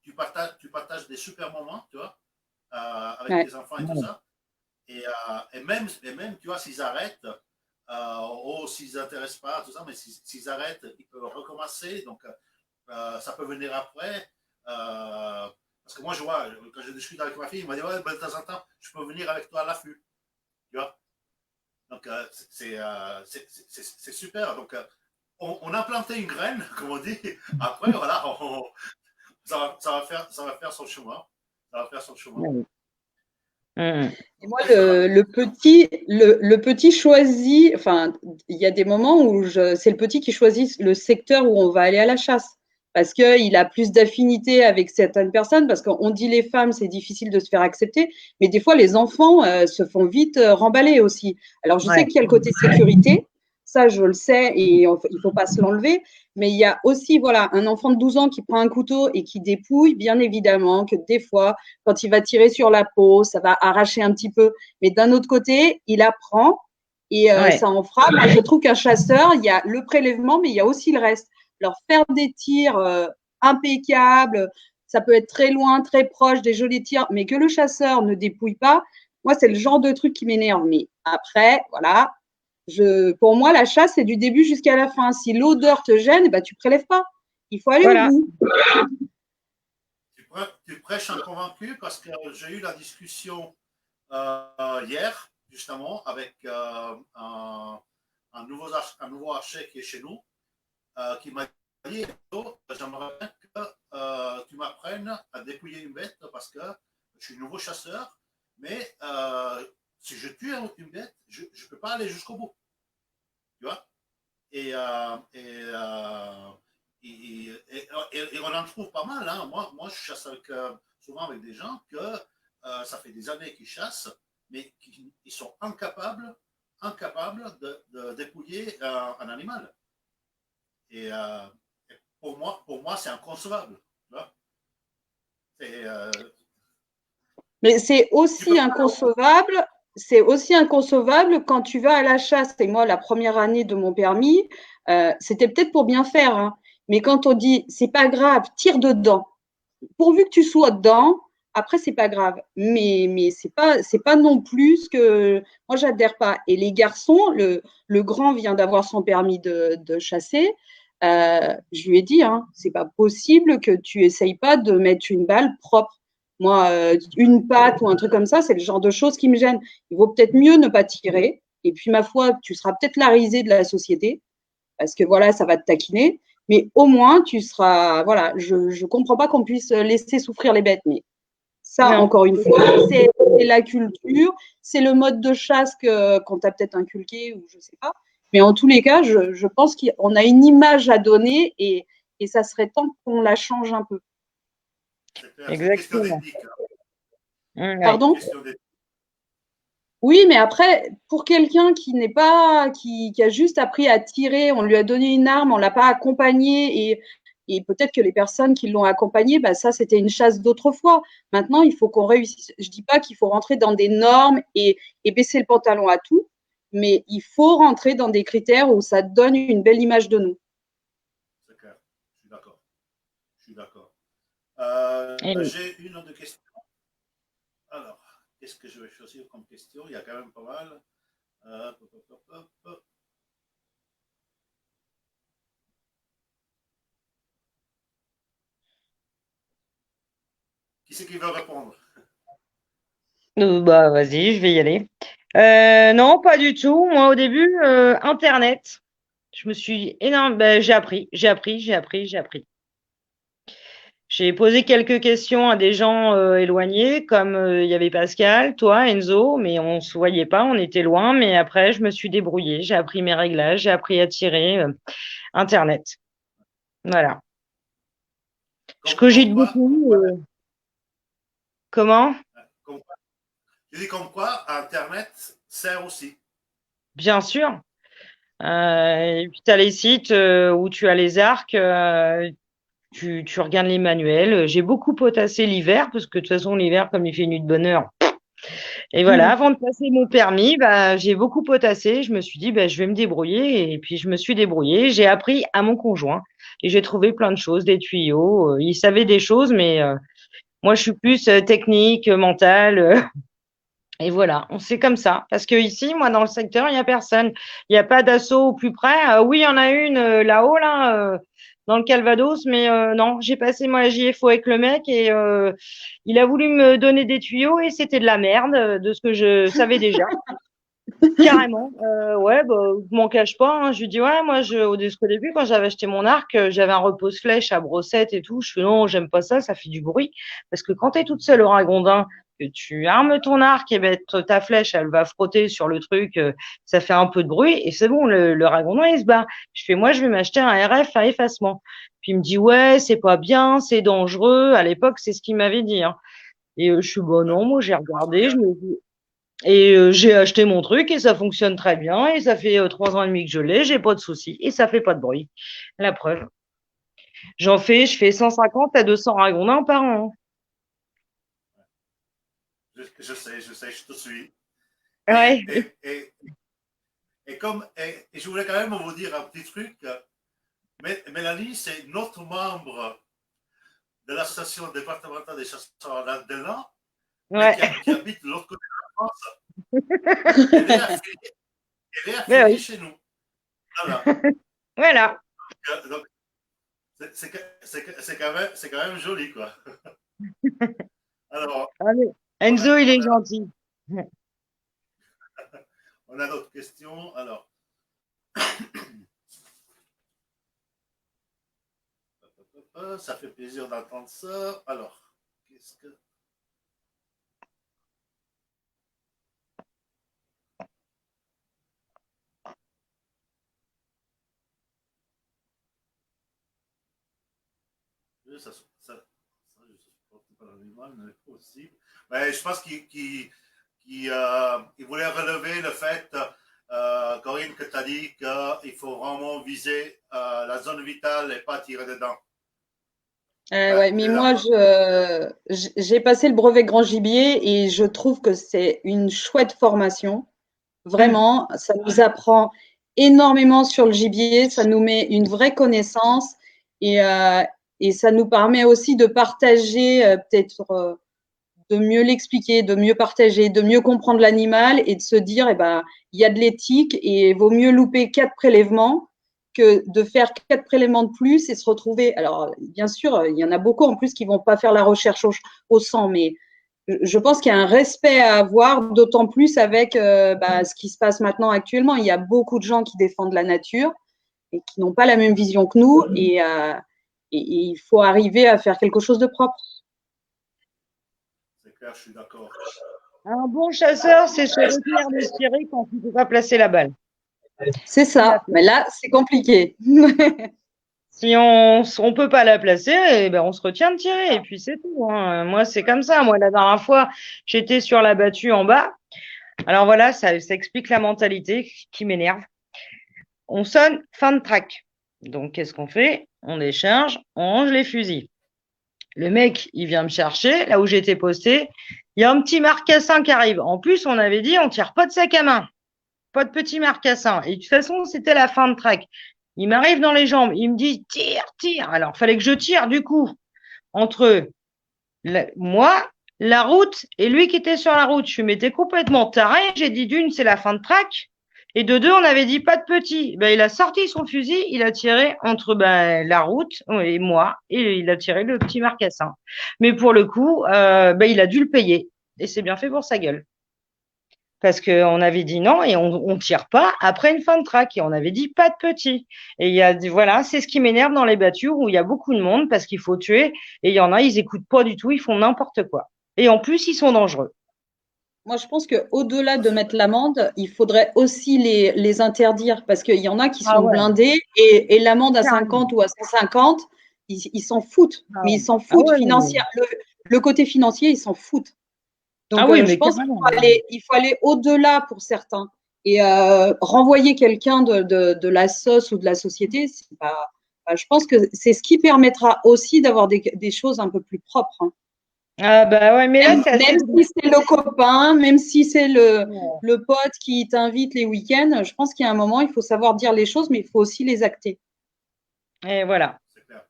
tu partages des super moments, tu vois, avec Ouais. tes enfants et tout ça. Et même, tu vois, s'ils arrêtent, ou s'ils n'intéressent pas, tout ça, mais s'ils arrêtent, ils peuvent recommencer. Donc, ça peut venir après. Parce que moi, je vois, quand je discute avec ma fille, il m'a dit, ouais, ben, de temps en temps, je peux venir avec toi à l'affût. Tu vois. Donc, c'est super. Donc, on a planté une graine, comme on dit. Après, voilà, ça va faire son chemin. Ça va faire son chemin. Ouais. Mm. Et moi, Et ça va. le petit choisit, enfin, il y a des moments où c'est le petit qui choisit le secteur où on va aller à la chasse. Parce qu'il a plus d'affinité avec certaines personnes, parce qu'on dit les femmes, c'est difficile de se faire accepter, mais des fois, les enfants se font vite remballer aussi. Alors, je sais Ouais. qu'il y a le côté sécurité, Ça, je le sais et il faut pas se l'enlever. Mais il y a aussi, voilà, un enfant de 12 ans qui prend un couteau et qui dépouille. Bien évidemment que des fois, quand il va tirer sur la peau, ça va arracher un petit peu. Mais d'un autre côté, il apprend et Ouais. ça en fera. Moi, je trouve qu'un chasseur, il y a le prélèvement, mais il y a aussi le reste. Leur faire des tirs impeccables, ça peut être très loin, très proche, des jolis tirs, mais que le chasseur ne dépouille pas, moi, c'est le genre de truc qui m'énerve. Mais après, voilà, pour moi, la chasse, c'est du début jusqu'à la fin. Si l'odeur te gêne, bah, tu prélèves pas. Il faut aller Voilà. au bout. Tu prêches un convaincu parce que j'ai eu la discussion hier, justement, avec un nouveau archer qui est chez nous, qui m'a dit j'aimerais bien que tu m'apprennes à dépouiller une bête parce que je suis nouveau chasseur, mais si je tue une bête, je ne peux pas aller jusqu'au bout. Tu vois? Et on en trouve pas mal. Hein. Moi, je chasse souvent avec des gens que ça fait des années qu'ils chassent, mais ils sont incapables de dépouiller un animal. Et pour moi c'est inconcevable. Mais c'est aussi inconcevable. C'est aussi inconcevable quand tu vas à la chasse. Et moi, la première année de mon permis, c'était peut-être pour bien faire. Hein. Mais quand on dit, c'est pas grave, tire dedans. Pourvu que tu sois dedans, après, c'est pas grave. Mais c'est pas non plus que moi, j'adhère pas. Et les garçons, le grand vient d'avoir son permis de chasser. Je lui ai dit, hein, c'est pas possible que tu essayes pas de mettre une balle propre. Moi, une patte ou un truc comme ça, c'est le genre de choses qui me gênent. Il vaut peut-être mieux ne pas tirer. Et puis, ma foi, tu seras peut-être la risée de la société parce que voilà, ça va te taquiner. Mais au moins, tu seras. Voilà, je comprends pas qu'on puisse laisser souffrir les bêtes. Mais ça, Non. encore une fois, c'est la culture, c'est le mode de chasse qu'on t'a peut-être inculqué ou je sais pas. Mais en tous les cas, je pense qu'on a une image à donner et ça serait temps qu'on la change un peu. Exactement. Ouais. Pardon? Oui, mais après, pour quelqu'un qui n'est pas, qui a juste appris à tirer, on lui a donné une arme, on l'a pas accompagné et peut-être que les personnes qui l'ont accompagné, bah ça, c'était une chasse d'autrefois. Maintenant, il faut qu'on réussisse. Je dis pas qu'il faut rentrer dans des normes et baisser le pantalon à tout, mais il faut rentrer dans des critères où ça donne une belle image de nous. C'est clair, je suis d'accord. Je suis d'accord. J'ai une autre question. Alors, qu'est-ce que je vais choisir comme question? Il y a quand même pas mal. Qui c'est qui veut répondre? Bah, vas-y, je vais y aller. Non, pas du tout. Moi, au début, Internet. Je me suis énorme. J'ai appris. J'ai posé quelques questions à des gens éloignés, comme il y avait Pascal, toi, Enzo, mais on se voyait pas, on était loin. Mais après, je me suis débrouillée. J'ai appris mes réglages, j'ai appris à tirer. Internet. Voilà. Je cogite beaucoup. Comment? Je dis comme quoi Internet sert aussi. Bien sûr. Et puis, tu as les sites où tu as les arcs, tu regardes les manuels. J'ai beaucoup potassé l'hiver, parce que de toute façon, l'hiver, comme il fait nuit de bonne heure. Et voilà, avant de passer mon permis, bah, j'ai beaucoup potassé. Je me suis dit, bah, je vais me débrouiller. Et puis, je me suis débrouillée. J'ai appris à mon conjoint et j'ai trouvé plein de choses, des tuyaux. Il savait des choses, mais moi, je suis plus technique, mentale. Et voilà, on sait comme ça. Parce que ici, moi, dans le secteur, il n'y a personne. Il n'y a pas d'assaut au plus près. Oui, il y en a une là-haut, là, dans le Calvados, mais non, j'ai passé moi JFO avec le mec et il a voulu me donner des tuyaux et c'était de la merde, de ce que je savais déjà. Carrément. Ouais, bah, je m'en cache pas. Hein. Je lui dis, ouais, moi, au début, quand j'avais acheté mon arc, j'avais un repose-flèche à brossette et tout. Je fais, non, j'aime pas ça, ça fait du bruit. Parce que quand t'es toute seule au ragondin, que tu armes ton arc, et ben, ta flèche, elle va frotter sur le truc, ça fait un peu de bruit et c'est bon, le ragondin, il se bat. Je fais, moi, je vais m'acheter un RF à effacement. Puis il me dit, ouais, c'est pas bien, c'est dangereux. À l'époque, c'est ce qu'il m'avait dit. Hein. Et je suis, bon, non, moi, j'ai regardé, je me dis, Et j'ai acheté mon truc et ça fonctionne très bien. Et ça fait 3 ans et demi que je l'ai, j'ai pas de soucis et ça fait pas de bruit. La preuve. Je fais 150 à 200 ragondins par an. Je sais, je te suis. Et, Ouais, et, et, et je voulais quand même vous dire un petit truc. Mélanie, c'est notre membre de l'association départementale des chasseurs d'Aldelan, mais ouais, qui habite de l'autre côté de la France. Elle est ben affiliée oui, chez nous. Voilà. voilà. Donc, c'est quand même joli, quoi. Alors, Allez. on Enzo, a, il on est a, gentil. on a d'autres questions. Alors, ça fait plaisir d'entendre ça. Alors, qu'est-ce que. Ça, je supporte pas l'animal, mais possible. Mais je pense qu'il voulait relever le fait, Corinne, que tu as dit qu'il faut vraiment viser la zone vitale et pas tirer dedans. Ouais, Ouais, mais c'est moi, là. j'ai passé le brevet grand gibier et je trouve que c'est une chouette formation. Hum. Vraiment, ça nous apprend énormément sur le gibier, ça nous met une vraie connaissance et, euh, et ça nous permet aussi de partager, peut-être de mieux l'expliquer, de mieux partager, de mieux comprendre l'animal et de se dire, eh ben, il y a de l'éthique et il vaut mieux louper 4 prélèvements que de faire 4 prélèvements de plus et se retrouver. Alors, bien sûr, il y en a beaucoup en plus qui vont pas faire la recherche au sang, mais je pense qu'il y a un respect à avoir, d'autant plus avec ce qui se passe maintenant actuellement. Il y a beaucoup de gens qui défendent la nature et qui n'ont pas la même vision que nous et il faut arriver à faire quelque chose de propre. C'est clair, je suis d'accord. Un bon chasseur, c'est se retenir de tirer quand il ne peut pas placer la balle. C'est Il a ça, fait. mais là, c'est compliqué. Si on peut pas la placer, eh ben on se retient de tirer et puis c'est tout, hein. Moi, c'est comme ça. Moi, la dernière fois, j'étais sur la battue en bas. Alors voilà, ça explique la mentalité qui m'énerve. On sonne, fin de track. Donc, qu'est-ce qu'on fait? On décharge, on range les fusils. Le mec, il vient me chercher, là où j'étais posté. Il y a un petit marcassin qui arrive. En plus, on avait dit, on tire pas de sac à main, pas de petit marcassin. Et de toute façon, c'était la fin de track. Il m'arrive dans les jambes, il me dit, tire, tire. Alors, fallait que je tire, du coup, entre moi, la route et lui qui était sur la route. Je m'étais complètement taré. J'ai dit d'une, c'est la fin de track. Et de deux, on avait dit pas de petit. Ben, il a sorti son fusil, il a tiré entre la route et moi, et il a tiré le petit marcassin. Mais pour le coup, il a dû le payer. Et c'est bien fait pour sa gueule. Parce qu'on avait dit non et on tire pas après une fin de track. Et on avait dit pas de petit. Et voilà, c'est ce qui m'énerve dans les battures où il y a beaucoup de monde parce qu'il faut tuer. Et il y en a, ils écoutent pas du tout, ils font n'importe quoi. Et en plus, ils sont dangereux. Moi, je pense qu'au-delà Ça, de c'est mettre vrai. l'amende, il faudrait aussi les interdire parce qu'il y en a qui Ah sont ouais, blindés et l'amende à carrément. 50 ou à 150, ils s'en foutent. Ah Mais ils ouais, s'en ah foutent ouais, non, mais... financièrement. Le côté financier, ils s'en foutent. ah Donc, oui, je mais pense qu'il carrément. il faut aller au-delà pour certains. Et renvoyer quelqu'un de la sauce ou de la société, c'est pas, je pense que c'est ce qui permettra aussi d'avoir des choses un peu plus propres, hein. Ah bah ouais, mais là, Même, c'est assez... même si c'est le copain, même si c'est Ouais. le pote qui t'invite les week-ends, je pense qu'il y a un moment, il faut savoir dire les choses, mais il faut aussi les acter. Et voilà. C'est clair.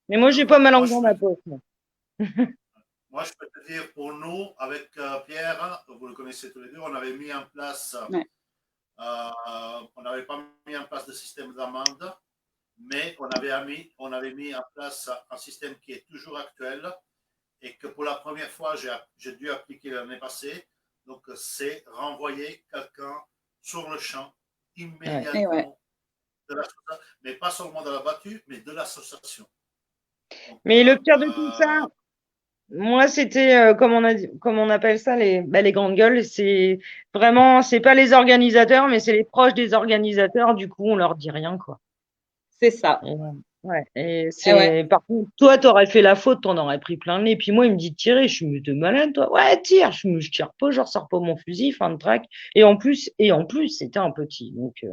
Mais moi, j'ai pas ma Moi, langue dans ma poche. Moi. je peux te dire, pour nous, avec Pierre, vous le connaissez tous les deux, on avait mis en place, Ouais. on n'avait pas mis en place de système d'amende, mais on avait mis en place un système qui est toujours actuel et que pour la première fois, j'ai dû appliquer l'année passée. Donc, c'est renvoyer quelqu'un sur le champ Ouais. Et ouais. immédiatement de mais pas seulement de la battue, mais de l'association. Donc, Mais le pire de tout ça, moi, c'était, comme on a dit, comme on appelle ça, les grandes gueules. C'est vraiment, c'est pas les organisateurs, mais c'est les proches des organisateurs. Du coup, on leur dit rien, quoi. C'est ça. Et Ouais, et Eh ouais. par contre, toi, t'aurais fait la faute, t'en aurais pris plein le nez. Puis moi, il me dit de tirer. Je suis, mais t'es malade, toi. Ouais, tire. Je tire pas, je ressors pas mon fusil, fin de track. Et en plus, c'était un petit. Donc,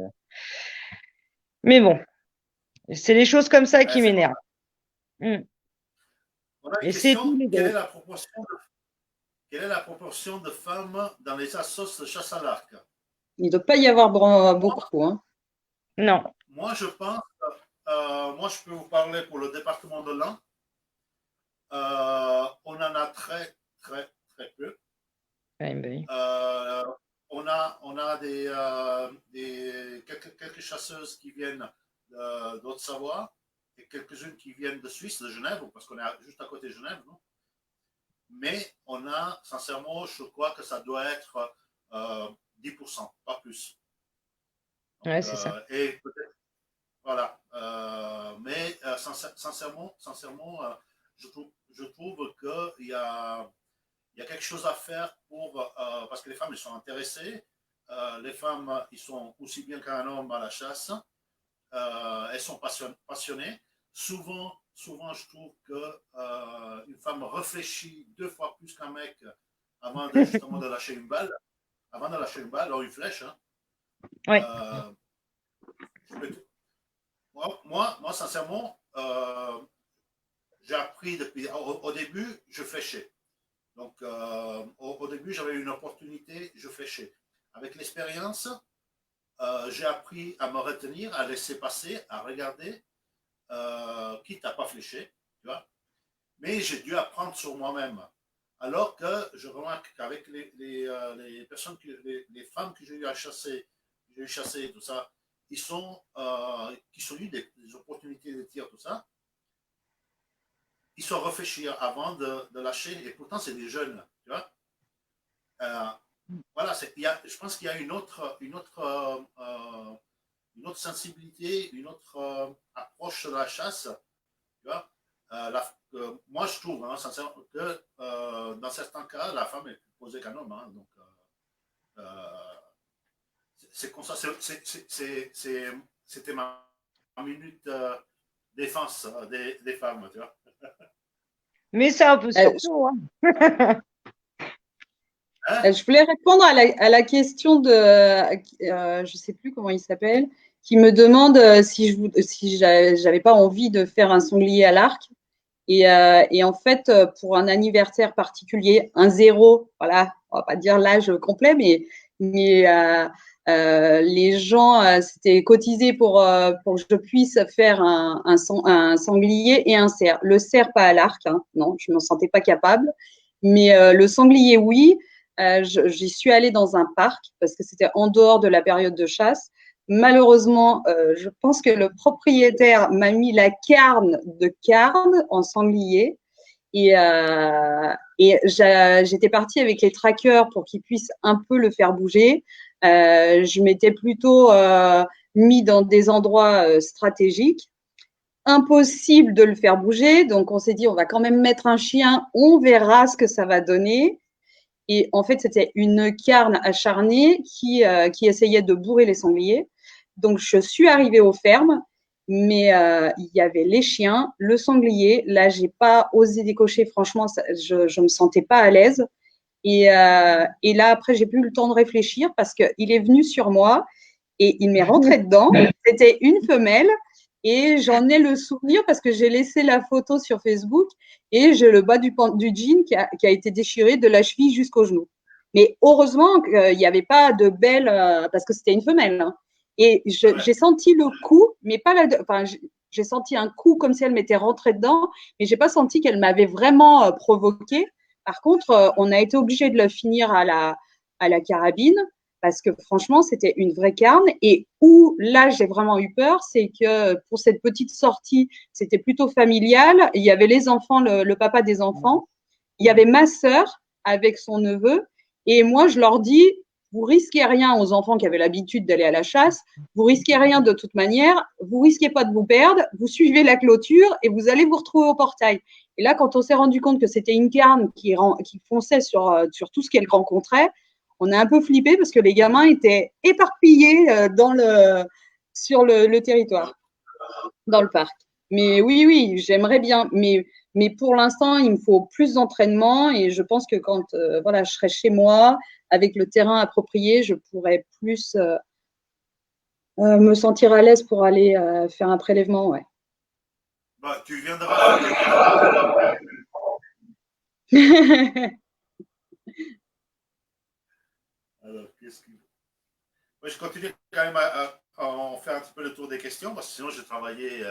mais bon, c'est les choses comme ça qui C'est m'énervent. normal. Mm. On a une Et c'est question. tous les Quelle est gros. la proportion de femmes dans les assos de chasse à l'arc? Il ne doit pas y avoir Moi, beaucoup, hein. Non. moi, je pense, moi, je peux vous parler pour le département de l'Ain. On en a très, très, très peu. Ouais, ben oui. Euh, on a quelques chasseuses qui viennent d'Haute-Savoie et quelques-unes qui viennent de Suisse, de Genève, parce qu'on est juste à côté de Genève, non? Mais on a, sincèrement, je crois que ça doit être 10%, pas plus. Donc, Ouais, c'est ça. et peut-être, voilà. Mais sincèrement, je trouve qu'il y a quelque chose à faire parce que les femmes, elles sont intéressées. Les femmes, ils sont aussi bien qu'un homme à la chasse. Elles sont passionnées. Souvent, je trouve qu'une femme réfléchit 2 fois plus qu'un mec avant justement de lâcher une balle. Avant de lâcher une balle, ou une flèche. Hein. Oui. Euh, moi, sincèrement, j'ai appris depuis. Au début, je fléchais. Donc, au début, j'avais une opportunité, je fléchais. Avec l'expérience, j'ai appris à me retenir, à laisser passer, à regarder, quitte à pas flécher, tu vois. Mais j'ai dû apprendre sur moi-même. Alors que je remarque qu'avec les personnes, les femmes que j'ai eu à chasser, tout ça, qui sont eu des opportunités de tir, tout ça, ils sont réfléchis avant de lâcher, et pourtant c'est des jeunes, tu vois. Euh, voilà, je pense qu'il y a une autre sensibilité, une autre approche de la chasse, tu vois. Moi, je trouve, hein, sincèrement, que dans certains cas, la femme est plus posée qu'un homme. Hein, donc, c'est comme ça. C'était ma minute défense des femmes, tu vois. Mais c'est un peu Euh, surtout, hein. Hein? Je voulais répondre à la question de, je ne sais plus comment il s'appelle, qui me demande si j'avais pas envie de faire un sanglier à l'arc. Et en fait, pour un anniversaire particulier, un zéro, voilà, on va pas dire l'âge complet, mais les gens s'étaient cotisés pour que je puisse faire un sanglier et un cerf. Le cerf, pas à l'arc, hein, non, je ne m'en sentais pas capable. Mais le sanglier, oui. J'y suis allée dans un parc parce que c'était en dehors de la période de chasse. Malheureusement, je pense que le propriétaire m'a mis la carne de carne en sanglier et j'étais partie avec les trackers pour qu'ils puissent un peu le faire bouger. Je m'étais plutôt mis dans des endroits stratégiques. Impossible de le faire bouger, donc on s'est dit on va quand même mettre un chien, on verra ce que ça va donner. Et en fait, c'était une carne acharnée qui essayait de bourrer les sangliers. Donc, je suis arrivée aux fermes, mais il y avait les chiens, le sanglier. Là, j'ai pas osé décocher. Franchement, je me sentais pas à l'aise. Et là, après, j'ai plus eu le temps de réfléchir parce qu'il est venu sur moi et il m'est rentré dedans. C'était une femelle et j'en ai le souvenir parce que j'ai laissé la photo sur Facebook et j'ai le bas du jean qui a été déchiré de la cheville jusqu'au genou. Mais heureusement qu'il n'y avait pas de belle, parce que c'était une femelle. Hein. Et Ouais. j'ai senti le coup, mais pas la. Enfin, j'ai senti un coup comme si elle m'était rentrée dedans, mais j'ai pas senti qu'elle m'avait vraiment provoqué. Par contre, on a été obligé de le finir à la carabine parce que franchement, c'était une vraie carne. Et où là, j'ai vraiment eu peur, c'est que pour cette petite sortie, c'était plutôt familial. Il y avait les enfants, le papa des enfants. Il y avait ma sœur avec son neveu. Et moi, je leur dis, vous risquez rien aux enfants qui avaient l'habitude d'aller à la chasse. Vous risquez rien de toute manière. Vous risquez pas de vous perdre. Vous suivez la clôture et vous allez vous retrouver au portail. Et là, quand on s'est rendu compte que c'était une carne qui fonçait sur tout ce qu'elle rencontrait, on a un peu flippé parce que les gamins étaient éparpillés sur le territoire, dans le parc. Mais oui, oui, j'aimerais bien. Mais pour l'instant, il me faut plus d'entraînement et je pense que quand voilà, je serai chez moi avec le terrain approprié, je pourrai plus me sentir à l'aise pour aller faire un prélèvement. Ouais. Bah, tu viendras faire le terrain. Alors, qu'est-ce que... Ouais, je continue quand même à en faire un petit peu le tour des questions, parce que sinon, je travaillais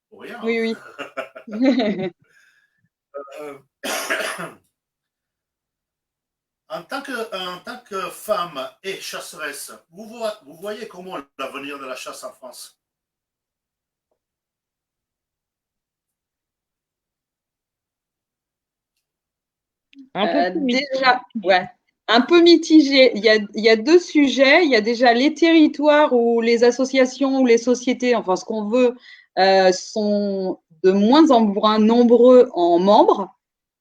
pour rien. Oui, oui. Euh, en tant que femme et chasseresse, vous voyez comment l'avenir de la chasse en France? Un peu plus Déjà, ouais, un peu mitigé. Il y a deux sujets. Il y a déjà les territoires où les associations ou les sociétés, enfin ce qu'on veut, sont de moins en moins nombreux en membres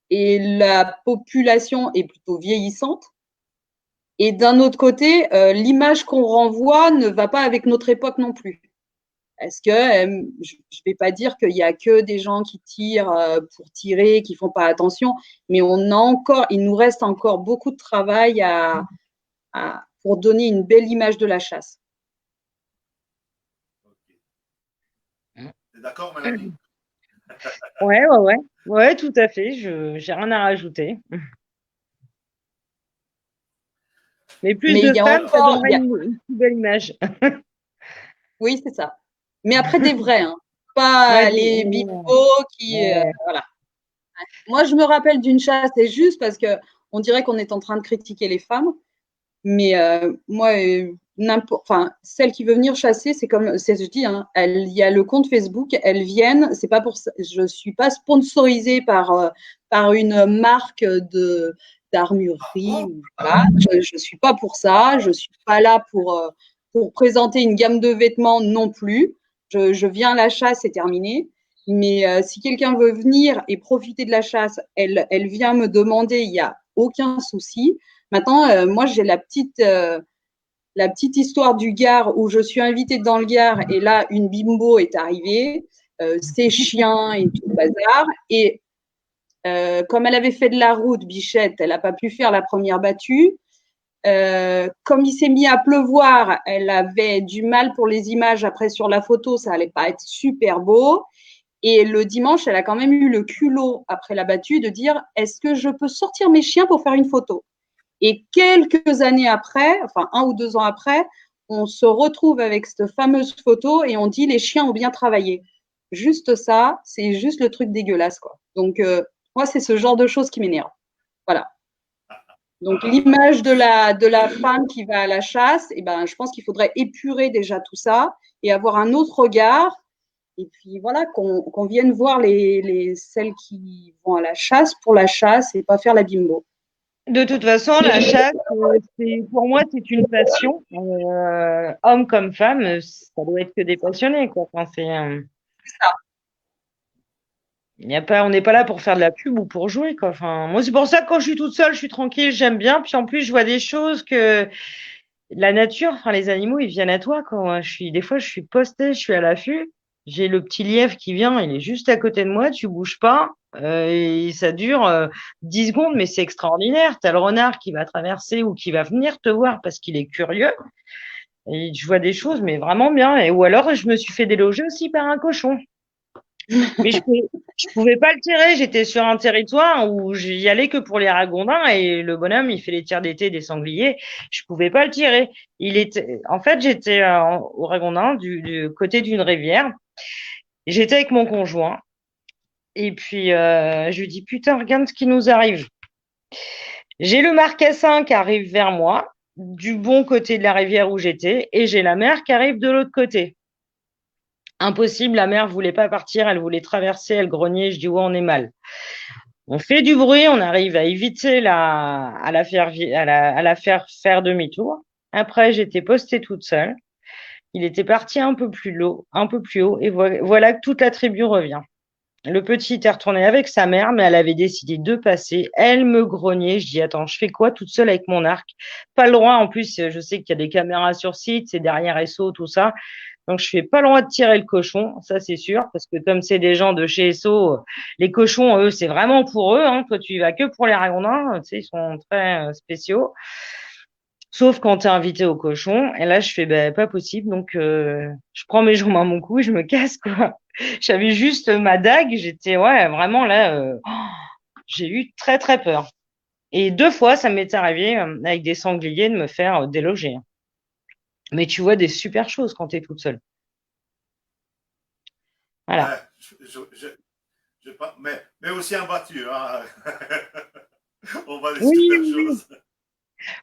et la population est plutôt vieillissante. Et d'un autre côté, l'image qu'on renvoie ne va pas avec notre époque non plus. Est-ce que je ne vais pas dire qu'il y a que des gens qui tirent pour tirer, qui font pas attention, mais il nous reste encore beaucoup de travail pour donner une belle image de la chasse. Okay. T'es d'accord, Mélanie? Ouais, tout à fait. J'ai rien à rajouter. Mais plus Mais de il y a femmes, ça encore, donnerait une plus belle image. oui, c'est ça. Mais après des vrais, hein. Ouais, Pas les bimbos qui, ouais. voilà. Moi, je me rappelle d'une chasse, c'est juste parce que on dirait qu'on est en train de critiquer les femmes. Mais moi, enfin, celle qui veut venir chasser, c'est comme, je dis, hein, il y a le compte Facebook, elles viennent. C'est pas pour ça, je suis pas sponsorisée par une marque d'armurerie. Voilà, je suis pas pour ça. Je suis pas là pour présenter une gamme de vêtements non plus. Je viens à la chasse, c'est terminé. Mais si quelqu'un veut venir et profiter de la chasse, elle vient me demander, il y a aucun souci. Maintenant, moi, j'ai la petite histoire du Gard où je suis invitée dans le Gard et là, une bimbo est arrivée, ses chiens et tout le bazar. Et comme elle avait fait de la route, Bichette, elle n'a pas pu faire la première battue. Comme il s'est mis à pleuvoir, elle avait du mal pour les images. Après, sur la photo, ça allait pas être super beau. Et le dimanche, elle a quand même eu le culot, après la battue, de dire, est-ce que je peux sortir mes chiens pour faire une photo? Et quelques années après, enfin 1 ou 2 ans après, on se retrouve avec cette fameuse photo et on dit les chiens ont bien travaillé. Juste ça, c'est juste le truc dégueulasse, quoi. Donc, moi, c'est ce genre de choses qui m'énerve. Voilà. Donc, l'image de la femme qui va à la chasse, eh ben, je pense qu'il faudrait épurer déjà tout ça et avoir un autre regard. Et puis, voilà, qu'on vienne voir celles qui vont à la chasse pour la chasse et pas faire la bimbo. De toute façon, la chasse, pour moi, c'est une passion. Homme comme femme, ça doit être que des passionnés, quoi. Enfin, il y a pas, on n'est pas là pour faire de la pub ou pour jouer, quoi. Enfin, moi, c'est pour ça que quand je suis toute seule, je suis tranquille, j'aime bien. Puis en plus, je vois des choses que la nature, enfin, les animaux, ils viennent à toi, quoi. Des fois, je suis postée, je suis à l'affût. J'ai le petit lièvre qui vient, il est juste à côté de moi, tu bouges pas. Et ça dure 10 secondes, mais c'est extraordinaire. Tu as le renard qui va traverser ou qui va venir te voir parce qu'il est curieux. Et je vois des choses, mais vraiment bien. Ou alors, je me suis fait déloger aussi par un cochon. Mais je pouvais pas le tirer. J'étais sur un territoire où j'y allais que pour les ragondins et le bonhomme, il fait les tirs d'été des sangliers. Je pouvais pas le tirer. En fait, j'étais au ragondin du côté d'une rivière. J'étais avec mon conjoint. Et puis, je lui dis, putain, regarde ce qui nous arrive. J'ai le marcassin qui arrive vers moi, du bon côté de la rivière où j'étais, et j'ai la mer qui arrive de l'autre côté. Impossible, la mère voulait pas partir, elle voulait traverser, elle grognait, je dis ouais, on est mal. On fait du bruit, on arrive à éviter à la faire faire demi-tour. Après, j'étais postée toute seule. Il était parti un peu plus haut, et voilà que toute la tribu revient. Le petit est retourné avec sa mère, mais elle avait décidé de passer. Elle me grognait. Je dis, attends, je fais quoi toute seule avec mon arc? Pas le droit. En plus, je sais qu'il y a des caméras sur site, c'est derrière SO, tout ça. Donc, je fais pas le droit de tirer le cochon, ça c'est sûr, parce que comme c'est des gens de chez SO, les cochons, eux, c'est vraiment pour eux. Hein. Toi, tu y vas que pour les ragondins. Tu sais, ils sont très spéciaux. Sauf quand tu es invité au cochon. Et là, je fais, ben, pas possible. Donc, je prends mes jambes à mon cou, je me casse, quoi. J'avais juste ma dague. J'étais, ouais, vraiment là, j'ai eu très, très peur. Et 2 fois, ça m'est arrivé avec des sangliers de me faire déloger. Mais tu vois des super choses quand tu es toute seule. Voilà. Ouais, pas, mais aussi en voiture. Hein. On voit des Oui, super oui, oui. choses.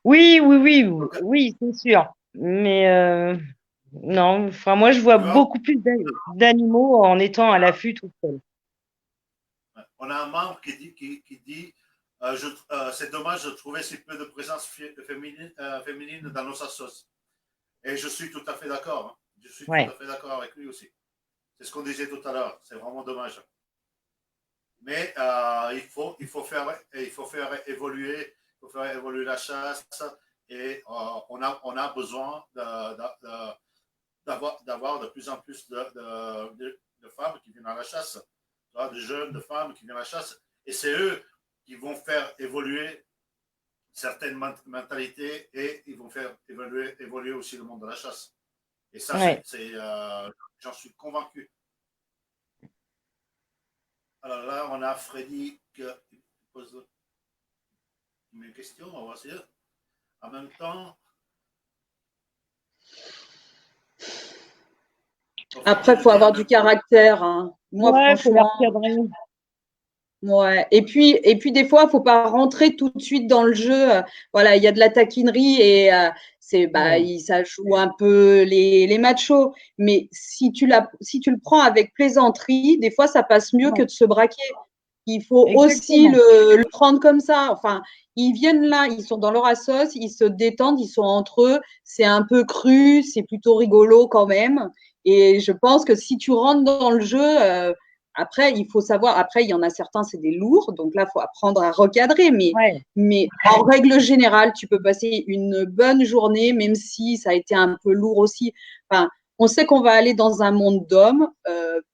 Oui, oui, oui, Donc, oui, c'est sûr. Mais non, enfin, moi, je vois tu vois, beaucoup plus d'animaux en étant à l'affût toute seule. on a un membre qui dit c'est dommage de trouver si peu de présence féminine dans nos assos. Et je suis tout à fait d'accord. Hein. Je suis tout à Ouais. fait d'accord avec lui aussi. C'est ce qu'on disait tout à l'heure. C'est vraiment dommage. Mais il faut faire évoluer la chasse et on a besoin d'avoir de plus en plus de femmes qui viennent à la chasse, de jeunes, de femmes qui viennent à la chasse. Et c'est eux qui vont faire évoluer certaines mentalités et ils vont faire évoluer aussi le monde de la chasse. Et ça, Ouais. j'en suis convaincu. Alors là, on a Freddy qui pose une question, on va voir si en même temps. Après, il Freddy faut dit en avoir du même temps. caractère. Hein. Moi, Ouais, faut les franchement, recadrer. ouais. Et puis des fois, faut pas rentrer tout de suite dans le jeu. Voilà, il y a de la taquinerie et Ouais. ça joue un peu les machos. Mais si tu le prends avec plaisanterie, des fois, ça passe mieux que Ouais. de se braquer. Il faut aussi Exactement. le prendre comme ça. Enfin, ils viennent là, ils sont dans leur assos, ils se détendent, ils sont entre eux. C'est un peu cru, c'est plutôt rigolo quand même. Et je pense que si tu rentres dans le jeu, après, il faut savoir. Après, il y en a certains, c'est des lourds, donc là, il faut apprendre à recadrer. Ouais. Mais en règle générale, tu peux passer une bonne journée, même si ça a été un peu lourd aussi. Enfin, on sait qu'on va aller dans un monde d'hommes,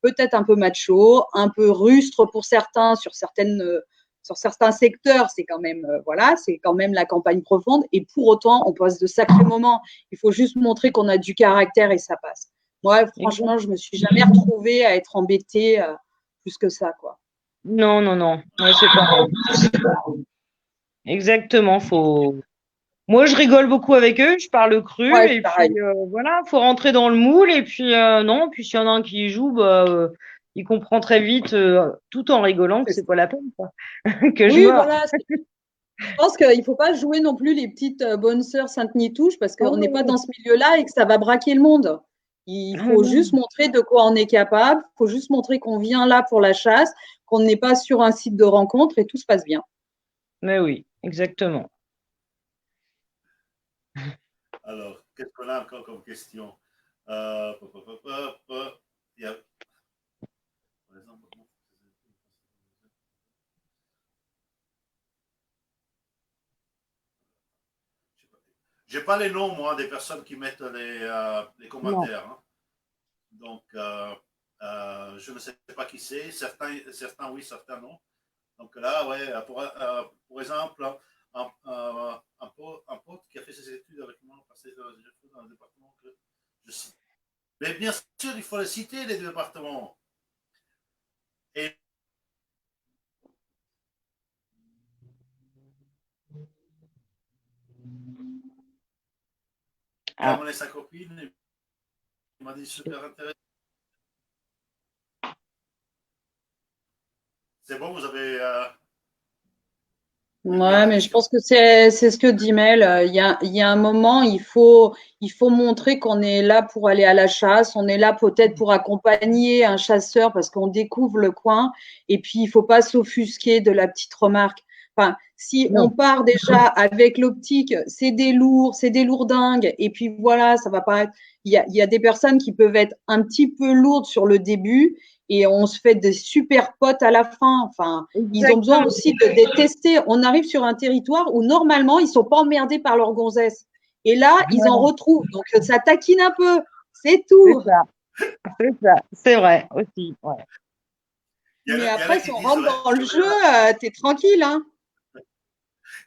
peut-être un peu macho, un peu rustre pour certains sur certains secteurs, c'est quand même voilà, c'est quand même la campagne profonde. Et pour autant, on passe de sacrés moments. Il faut juste montrer qu'on a du caractère et ça passe. Moi, Exact. franchement, je me suis jamais retrouvée à être embêtée plus que ça, quoi. Non, non, non. Moi, c'est pareil. Exactement. Moi, je rigole beaucoup avec eux, je parle cru, Ouais, et pareil. puis voilà, faut rentrer dans le moule, et puis non, puis s'il y en a un qui y joue, bah, il comprend très vite, tout en rigolant, que c'est pas la peine, quoi, que je Oui, meurs. voilà. Je pense qu'il ne faut pas jouer non plus les petites bonnes sœurs Sainte-Nitouche parce Oh qu'on n'est pas non, dans ce milieu-là et que ça va braquer le monde. Il ah faut juste non, montrer de quoi on est capable. Il faut juste montrer qu'on vient là pour la chasse, qu'on n'est pas sur un site de rencontre et tout se passe bien. mais oui, exactement. Alors, qu'est-ce qu'on a encore comme question Pop, pop, pop, pop. Il y a, par exemple, j'ai pas les noms, moi, des personnes qui mettent les Non, commentaires. Hein. Donc, je ne sais pas qui c'est. Certains oui, certains non. Donc là, ouais, pour exemple, un pote qui a fait ses études avec moi, passé dans un département que je cite. Mais bien sûr, il faut les citer, les départements. Et il a ah, amené sa copine, il m'a dit super intéressant. C'est bon, vous avez une Ouais, dernière mais je question. pense que c'est ce que dit Mel. Il y a un moment, il faut montrer qu'on est là pour aller à la chasse. On est là peut-être pour accompagner un chasseur parce qu'on découvre le coin. Et puis, il faut pas s'offusquer de la petite remarque. Enfin, si Non. on part déjà avec l'optique, c'est des lourds, c'est des lourdingues, et puis voilà, ça va pas être. Il y a des personnes qui peuvent être un petit peu lourdes sur le début, et on se fait des super potes à la fin. Enfin, ils ont besoin Exactement. aussi de tester. On arrive sur un territoire où normalement ils sont pas emmerdés par leur gonzesse, et là ils en Voilà, retrouvent. Donc ça taquine un peu, c'est c'est tout. ça, c'est ça. C'est vrai aussi. Ouais. Mais Il y en a après, si qui on disent, rentre ouais, dans le jeu, t'es tranquille, hein.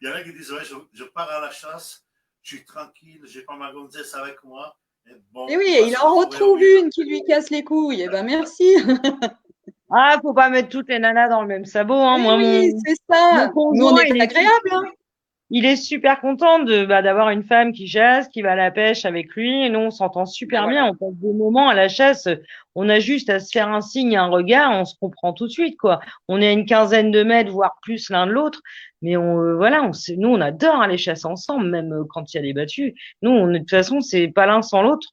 il y en a qui disent, ouais, je pars à la chasse, je suis tranquille, j'ai pas ma gonzesse avec moi. Et Et bon, oui, il va il se en retrouver au retrouve milieu. une qui lui casse les couilles. Eh ben merci. Ah, faut pas mettre toutes les nanas dans le même sabot, hein. Eh Moi, oui, c'est mon ça. Nous, on conjoint, est agréable, hein. il est super content d'avoir une femme qui chasse, qui va à la pêche avec lui. Et nous, on s'entend Ben super bien. voilà. On passe des moments à la chasse. On a juste à se faire un signe, un regard. On se comprend tout de suite, quoi. On est à une quinzaine de mètres, voire plus l'un de l'autre. Mais voilà, nous, on adore aller chasser ensemble, même quand il y a des battues. Nous, de toute façon, c'est pas l'un sans l'autre.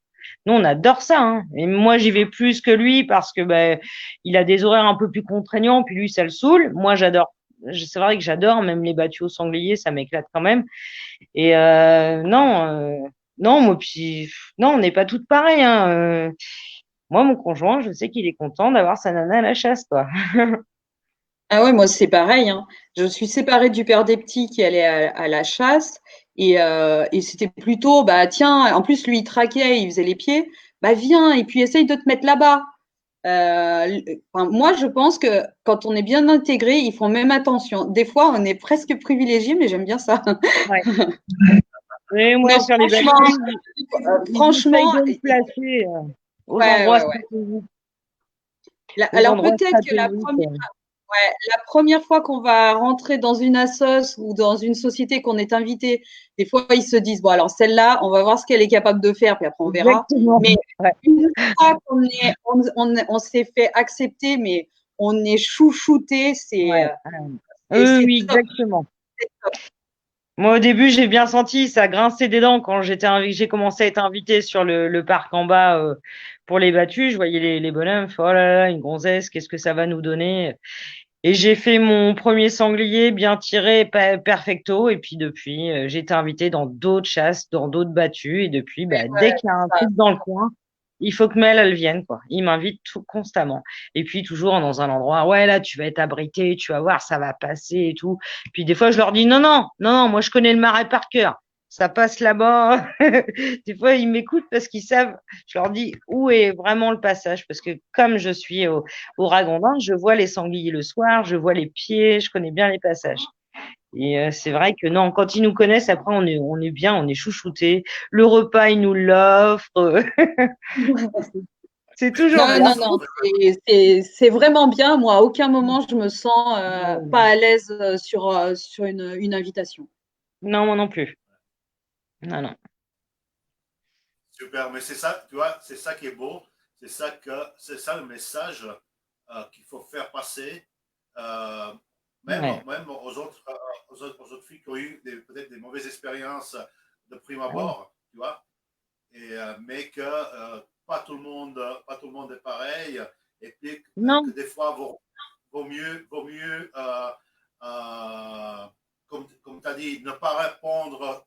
Nous, on adore ça, hein. Et moi, j'y vais plus que lui parce que, ben, il a des horaires un peu plus contraignants. Puis lui, ça le saoule. Moi, c'est vrai que j'adore, même les battues au sanglier, ça m'éclate quand même. Et non, moi, puis, non, on n'est pas toutes pareilles, hein. Moi, mon conjoint, je sais qu'il est content d'avoir sa nana à la chasse, quoi. Ah ouais, moi, c'est pareil, hein. Je suis séparée du père des petits qui allait à la chasse. Et c'était plutôt, bah tiens, en plus, lui, il traquait, il faisait les pieds. Bah viens, et puis essaye de te mettre là-bas. Enfin, moi, je pense que quand on est bien intégré, ils font même attention. Des fois, on est presque privilégié, mais j'aime bien ça. Ouais. Et moi, Non, sur les franchement, battues, ils essayent franchement, de me placer aux ouais, endroits ouais, ouais. stratégiques. Aux Alors endroits peut-être que stratégiques. la première fois qu'on va rentrer dans une assoce ou dans une société qu'on est invité, des fois ils se disent bon alors celle-là, on va voir ce qu'elle est capable de faire, puis après on verra. Exactement. Mais Ouais. une fois on s'est fait accepter, mais on est chouchouté, Ouais. c'est Oui, top. exactement. Moi, au début, j'ai bien senti, ça grinçait des dents quand j'ai commencé à être invitée sur le parc en bas pour les battues. Je voyais les bonhommes, je fais, oh là là, une gonzesse, qu'est-ce que ça va nous donner? Et j'ai fait mon premier sanglier bien tiré, perfecto. Et puis depuis, j'ai été invitée dans d'autres chasses, dans d'autres battues. Et depuis, bah, dès Ouais, qu'il y a un ça. truc dans le coin, il faut que Mel, elle vienne, quoi. Il m'invite tout constamment. Et puis toujours dans un endroit, ouais, là, tu vas être abrité, tu vas voir, ça va passer et tout. Puis des fois, je leur dis, non, non, non, non, moi, je connais le marais par cœur. Ça passe là-bas. Des fois, ils m'écoutent parce qu'ils savent. Je leur dis où est vraiment le passage. Parce que comme je suis au Ragondin, je vois les sangliers le soir, je vois les pieds, je connais bien les passages. Et c'est vrai que non, quand ils nous connaissent, après, on est bien, on est chouchoutés. Le repas, ils nous l'offrent. C'est toujours Non, bien. non, non, c'est vraiment bien. Moi, à aucun moment, je me sens pas à l'aise sur une invitation. Non, moi non plus. Non, non. Super, mais c'est ça, tu vois, c'est ça qui est beau, c'est ça le message qu'il faut faire passer, euh, Ouais. même aux autres filles qui ont eu peut-être des mauvaises expériences de prime Ouais. abord, tu vois, mais que pas tout le monde est pareil, et puis que Non, des fois vaut mieux comme tu as dit, ne pas répondre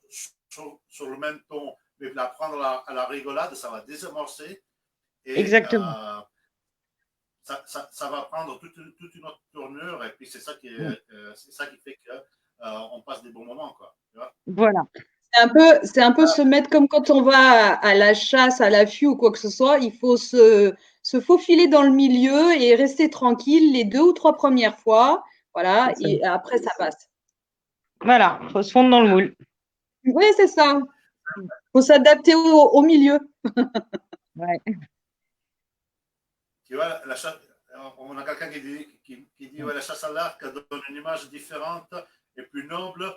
sur le même ton, mais la prendre à la rigolade, ça va désamorcer et exactement. ça va prendre toute une autre tournure, et puis c'est ça qui fait que on passe des bons moments, quoi. Tu vois. Voilà. C'est un peu se mettre comme quand on va à la chasse, à l'affût ou quoi que ce soit. Il faut se faufiler dans le milieu et rester tranquille les 2 ou 3 premières fois. Voilà, C'est ça. et après, ça passe. Voilà, faut se fondre dans le moule. Oui, c'est ça. Il faut s'adapter au milieu. Ouais. Tu vois, on a quelqu'un qui dit ouais, la chasse à l'arc donne une image différente et plus noble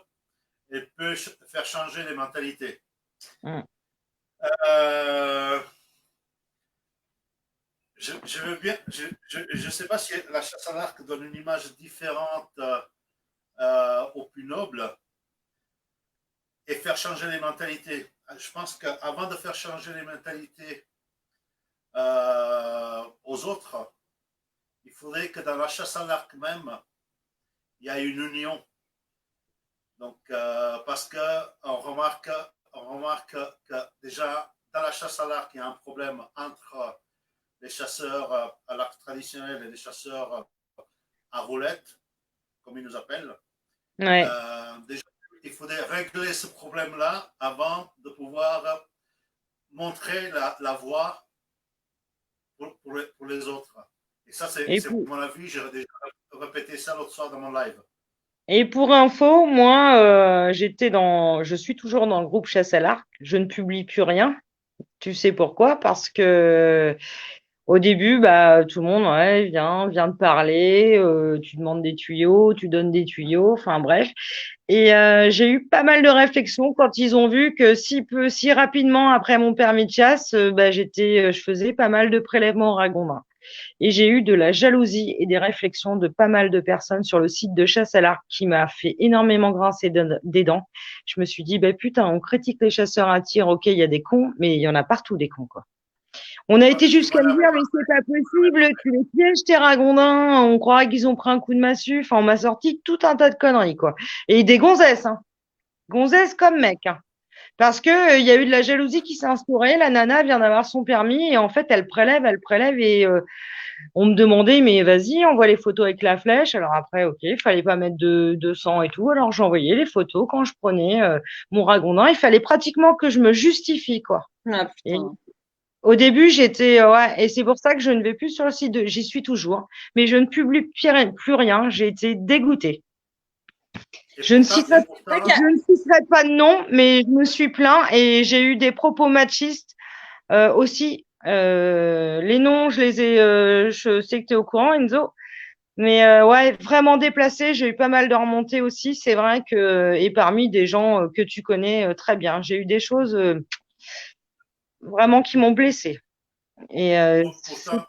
et peut faire changer les mentalités. Mm. Euh, je veux bien, je sais pas si la chasse à l'arc donne une image différente aux plus nobles et faire changer les mentalités. Je pense qu'avant de faire changer les mentalités aux autres, il faudrait que dans la chasse à l'arc même, il y ait une union. Donc, parce qu'on remarque que déjà, dans la chasse à l'arc, il y a un problème entre les chasseurs à l'arc traditionnel et les chasseurs à roulette, comme ils nous appellent. Ouais. Déjà, il faudrait régler ce problème-là avant de pouvoir montrer la voie pour les autres. Et ça, Et c'est pour, mon avis. J'ai déjà répété ça l'autre soir dans mon live. et pour info, moi, je suis toujours dans le groupe Chasse à l'arc. Je ne publie plus rien. Tu sais pourquoi? Parce que au début, bah, tout le monde, ouais, viens de parler, tu demandes des tuyaux, tu donnes des tuyaux, enfin bref. Et j'ai eu pas mal de réflexions quand ils ont vu que si rapidement après mon permis de chasse, bah, je faisais pas mal de prélèvements au ragondin. Et j'ai eu de la jalousie et des réflexions de pas mal de personnes sur le site de chasse à l'arc qui m'a fait énormément grincer des dents. Je me suis dit, bah putain, on critique les chasseurs à tir, ok, il y a des cons, mais il y en a partout des cons, quoi. On a été Tu jusqu'à m'en me avais dire, mais c'est pas possible, tu les pièges, tes ragondins, on croirait qu'ils ont pris un coup de massue. Enfin, on m'a sorti tout un tas de conneries, quoi. Et des gonzesses, hein. Gonzesses comme mec, hein. Parce que il y a eu de la jalousie qui s'est instaurée. La nana vient d'avoir son permis et en fait, elle prélève et on me demandait, mais vas-y, envoie les photos avec la flèche. Alors après, ok, il fallait pas mettre de sang et tout. Alors j'envoyais les photos quand je prenais mon ragondin. Il fallait pratiquement que je me justifie, quoi. Ah Et putain. au début, j'étais, ouais, et c'est pour ça que je ne vais plus sur le site j'y suis toujours, mais je ne publie plus rien. J'ai été dégoûtée. Et Je ne pourtant, citerai, je ne citerai pas de nom, mais je me suis plaint et j'ai eu des propos machistes aussi. Les noms, je sais que tu es au courant, Enzo. Mais ouais, vraiment déplacé. J'ai eu pas mal de remontées aussi. C'est vrai que, et parmi des gens que tu connais très bien, j'ai eu des choses vraiment qui m'ont blessée. Et pourtant,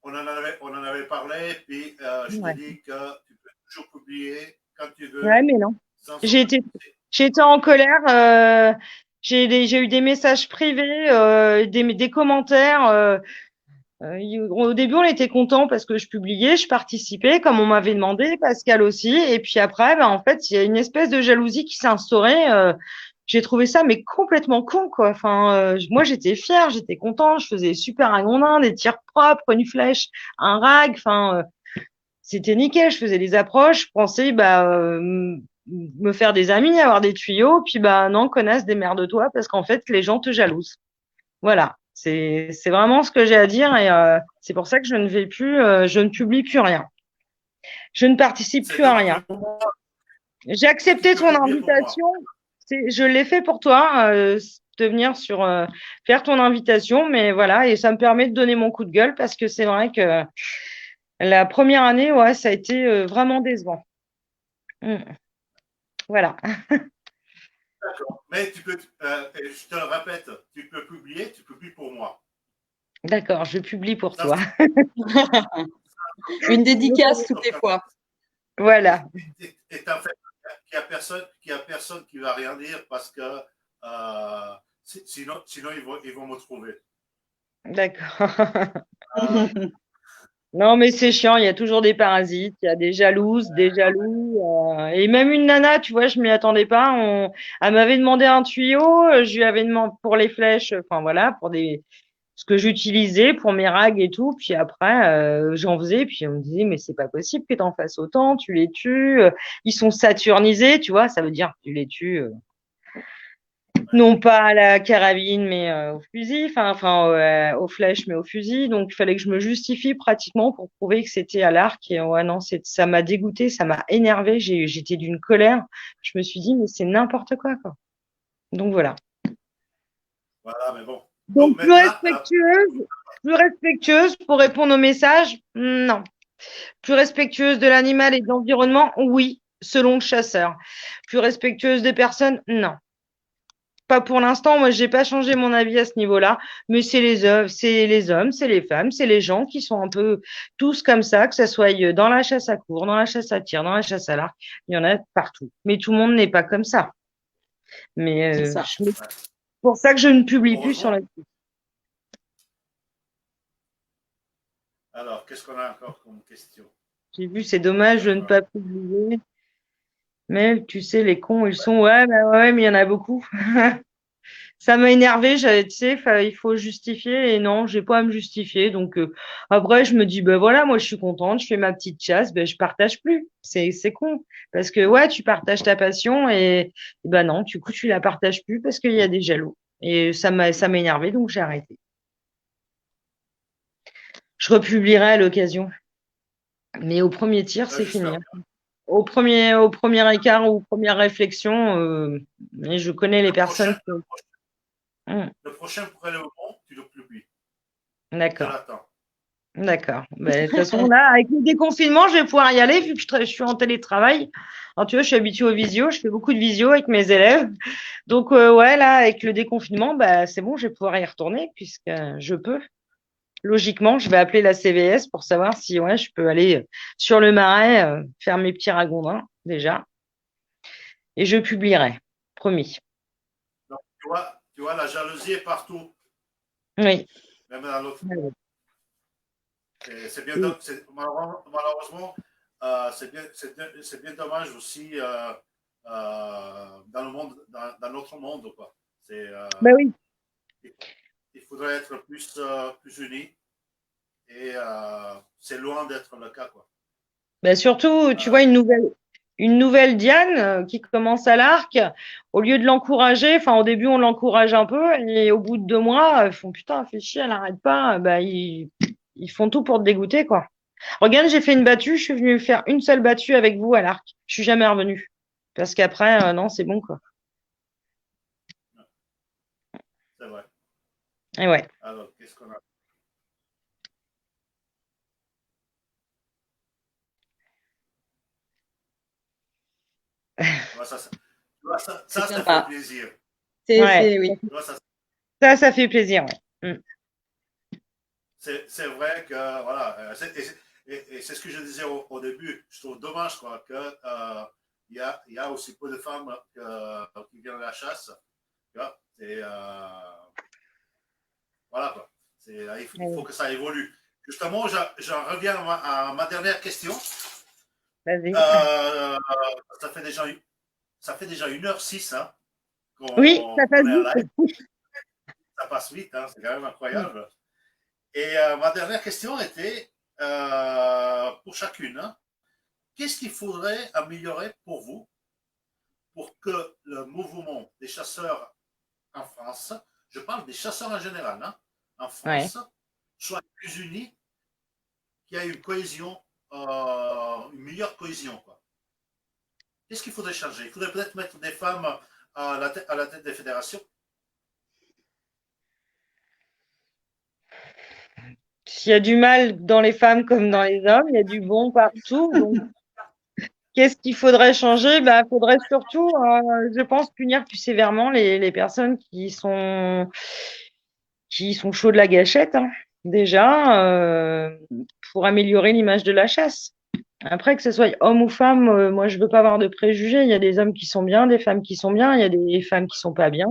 on en avait parlé, puis je t'ai ouais. dit que tu peux toujours publier quand tu veux, Ouais, mais non. sans J'ai aucun été, souci. j'ai été en colère. J'ai eu des messages privés, des commentaires. Au début, on était content parce que je publiais, je participais, comme on m'avait demandé, Pascal aussi. Et puis après, ben, en fait, il y a une espèce de jalousie qui s'est instaurée. J'ai trouvé ça mais complètement con, quoi. Enfin, moi, j'étais fière, j'étais content, je faisais super ragondin, des tirs propres, une flèche, un rag. Enfin, c'était nickel. Je faisais des approches, je pensais bah me faire des amis, avoir des tuyaux. Puis bah non, connasse, démerde-toi parce qu'en fait, les gens te jalousent. Voilà, c'est vraiment ce que j'ai à dire et c'est pour ça que je ne publie plus rien. Je ne participe C'est plus à rien. dommage pour moi, J'ai mais tu accepté peux ton publier pour moi. invitation. Je l'ai fait pour toi, de venir faire ton invitation, mais voilà, et ça me permet de donner mon coup de gueule parce que c'est vrai que la première année, ouais, ça a été vraiment décevant. Mm. Voilà. D'accord. Mais tu peux, et je te le répète, tu peux publier, tu publies pour moi. D'accord, je publie pour Ça, toi. Une dédicace toutes les fois. Voilà. et en fait, il y a personne qui va rien dire parce que sinon ils vont me trouver. D'accord. Non, mais c'est chiant, il y a toujours des parasites, il y a des jalouses, des jaloux. Et même une nana, tu vois, je m'y attendais pas. Elle m'avait demandé un tuyau, je lui avais demandé pour les flèches, enfin voilà, ce que j'utilisais pour mes rags et tout. Puis après, j'en faisais, puis on me disait, mais c'est pas possible que t'en fasses autant, tu les tues. Ils sont saturnisés, tu vois, ça veut dire que tu les tues. Non pas à la carabine, mais au fusil, enfin aux flèches, mais au fusil. Donc, il fallait que je me justifie pratiquement pour prouver que c'était à l'arc. Et ouais, non, ça m'a dégoûté, ça m'a énervé. J'étais d'une colère. Je me suis dit, mais c'est n'importe quoi, quoi. Donc, voilà. Voilà, mais bon. Donc, Donc maintenant, plus respectueuse pour répondre aux messages, non. Plus respectueuse de l'animal et de l'environnement, oui, selon le chasseur. Plus respectueuse des personnes, non. Pas pour l'instant, moi, j'ai pas changé mon avis à ce niveau-là, mais c'est les hommes, c'est les femmes, c'est les gens qui sont un peu tous comme ça, que ça soit dans la chasse à courre, dans la chasse à tir, dans la chasse à l'arc, il y en a partout. Mais tout le monde n'est pas comme ça. Mais C'est ça. c'est pour ça que je ne publie plus sur heureusement. la. Alors, qu'est-ce qu'on a encore comme question? J'ai vu, c'est dommage de ne Alors, pas publier. Mais tu sais, les cons, ils sont ouais, bah ouais, mais il y en a beaucoup. Ça m'a énervé, tu sais, il faut justifier et non, j'ai pas à me justifier. Donc après, je me dis, ben voilà, moi je suis contente, je fais ma petite chasse, ben je partage plus. C'est con. Parce que ouais, tu partages ta passion et ben non, du coup, tu la partages plus parce qu'il y a des jaloux. Et ça m'a énervé, donc j'ai arrêté. Je republierai à l'occasion. Mais au premier tir, c'est J'espère fini, hein. bien. Au premier écart ou première réflexion, et je connais les Le personnes prochain, qui... Hmm, le prochain prélèvement, tu le publies. Je d'accord. l'attends. D'accord. Ben, de toute façon, là, avec le déconfinement, je vais pouvoir y aller vu que je suis en télétravail. Alors, tu vois, je suis habituée aux visio, je fais beaucoup de visio avec mes élèves. Donc, ouais, là, avec le déconfinement, bah, c'est bon, je vais pouvoir y retourner puisque je peux. Logiquement, je vais appeler la CVS pour savoir si ouais, je peux aller sur le marais, faire mes petits ragondins déjà. Et je publierai. Promis. Donc, tu vois, la jalousie est partout, Oui. même dans l'autre. C'est bien, Oui. malheureusement, c'est bien dommage aussi dans le monde, dans notre monde, quoi. Ben oui. Il faudrait être plus unis et c'est loin d'être le cas, quoi. Ben surtout, tu Euh, vois, une nouvelle Diane qui commence à l'arc, au lieu de l'encourager, enfin au début on l'encourage un peu et au bout de 2 mois, ils font putain, fait chier, elle n'arrête pas, bah, ils font tout pour te dégoûter quoi. Regarde, j'ai fait une battue, je suis venue faire une seule battue avec vous à l'arc, je suis jamais revenue parce qu'après non c'est bon quoi. c'est vrai. Et ouais. Alors, qu'est-ce qu'on a? Ouais, tu vois, C'est ça fait sympa. plaisir. Ouais, Oui. Tu vois, ça fait plaisir. Ouais. Mm. c'est vrai que, voilà, et c'est ce que je disais début. Je trouve dommage, quoi, que il y a aussi peu de femmes qui viennent à la chasse. Tu vois, voilà, quoi. Il faut Ouais. que ça évolue. Justement, j'en reviens à ma dernière question. Vas-y. Euh, ça fait déjà, ça fait déjà 1h06 hein, Oui, ça passe qu'on est en live. vite. Ça passe vite, hein, c'est quand même Mm. incroyable. Et ma dernière question était pour chacune. Hein, qu'est-ce qu'il faudrait améliorer pour vous pour que le mouvement des chasseurs en France, je parle des chasseurs en général, hein, en Ouais. France, soit plus unis, qu'il y ait une cohésion, une meilleure cohésion, quoi. Qu'est-ce qu'il faudrait changer? Il faudrait peut-être mettre des femmes à la tête des fédérations. S'il y a du mal dans les femmes comme dans les hommes, il y a du bon partout. Donc, qu'est-ce qu'il faudrait changer? Bah, il faudrait surtout, je pense, punir plus sévèrement les personnes qui sont chauds de la gâchette, hein, déjà, pour améliorer l'image de la chasse. Après, que ce soit homme ou femme, moi, je veux pas avoir de préjugés. Il y a des hommes qui sont bien, des femmes qui sont bien, il y a des femmes qui sont pas bien,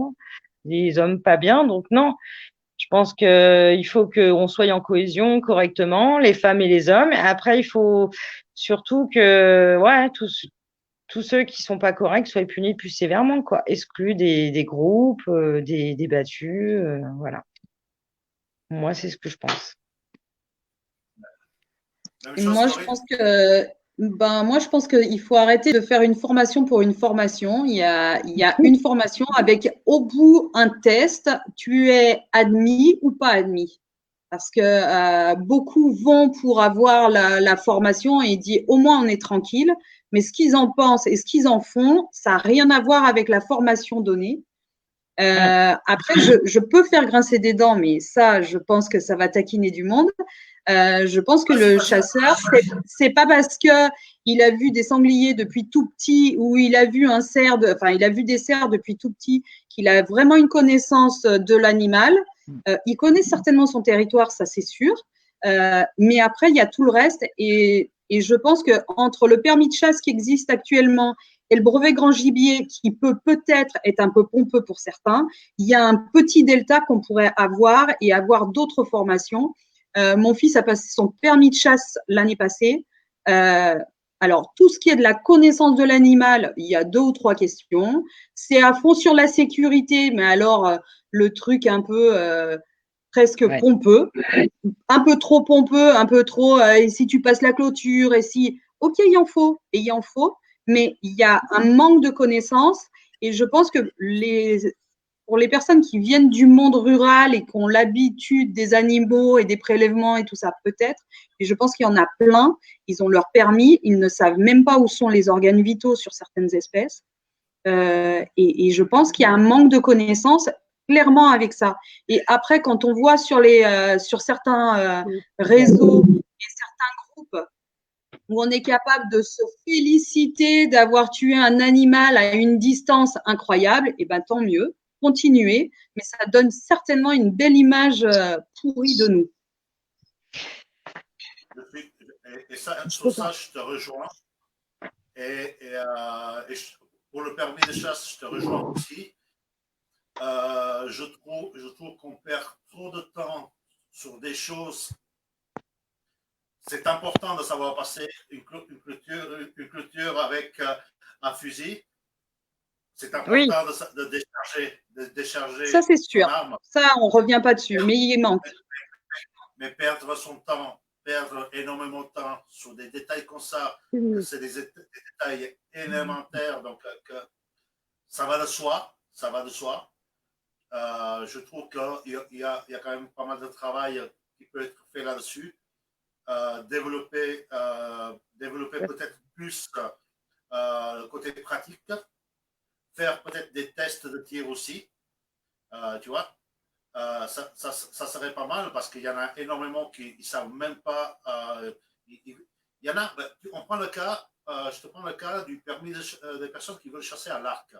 des hommes pas bien. Donc, non. Je pense qu'il faut qu'on soit en cohésion correctement, les femmes et les hommes. Après, il faut surtout que ouais, tous ceux qui sont pas corrects soient punis plus sévèrement, quoi. Exclus des groupes, des battus, voilà. Moi, c'est ce que je pense. Même Et chose, moi, je Corinne? pense que, moi, je pense qu'il faut arrêter de faire une formation pour une formation. Il y a une formation avec au bout un test. Tu es admis ou pas admis. Parce que beaucoup vont pour avoir la formation et disent au moins on est tranquille. Mais ce qu'ils en pensent et ce qu'ils en font, ça n'a rien à voir avec la formation donnée. Mm. Après, je peux faire grincer des dents, mais ça, je pense que ça va taquiner du monde. Je pense que Vas-y, le vas-y. chasseur, c'est pas parce que il a vu des sangliers depuis tout petit ou il a vu il a vu des cerfs depuis tout petit qu'il a vraiment une connaissance de l'animal. Il connaît certainement son territoire, ça c'est sûr. Mais après, il y a tout le reste et je pense que entre le permis de chasse qui existe actuellement et le brevet grand gibier qui peut peut-être être un peu pompeux pour certains, il y a un petit delta qu'on pourrait avoir et avoir d'autres formations. Mon fils a passé son permis de chasse l'année passée. Euh, Alors, tout ce qui est de la connaissance de l'animal, il y a 2 ou 3 questions. C'est à fond sur la sécurité, mais alors le truc un peu presque Ouais. pompeux, un peu trop pompeux, un peu trop. Et si tu passes la clôture, et si, ok, il en faut, mais il y a un manque de connaissances. Et je pense que pour les personnes qui viennent du monde rural et qui ont l'habitude des animaux et des prélèvements et tout ça, peut-être. Et je pense qu'il y en a plein. Ils ont leur permis, ils ne savent même pas où sont les organes vitaux sur certaines espèces. Et je pense qu'il y a un manque de connaissances clairement avec ça. Et après, quand on voit sur certains réseaux et certains groupes où on est capable de se féliciter d'avoir tué un animal à une distance incroyable, et ben tant mieux, continuez, mais ça donne certainement une belle image pourrie de nous. Et ça, sur ça, je te rejoins. Pour le permis de chasse, je te rejoins aussi. Je trouve qu'on perd trop de temps sur des choses. C'est important de savoir passer une clôture avec un fusil. C'est Oui, important de décharger Ça, c'est son sûr. arme. Ça, on ne revient pas dessus, mais il manque. Mais perdre son temps, perdre énormément de temps sur des détails comme ça, que c'est des détails élémentaires, donc que ça va de soi, ça va de soi. Je trouve qu'il y a quand même pas mal de travail qui peut être fait là-dessus. Développer peut-être plus le côté pratique, faire peut-être des tests de tir aussi, tu vois. Ça serait pas mal parce qu'il y en a énormément qui ne savent même pas. Il y en a, on prend le cas, je te prends le cas du permis des personnes qui veulent chasser à l'arc.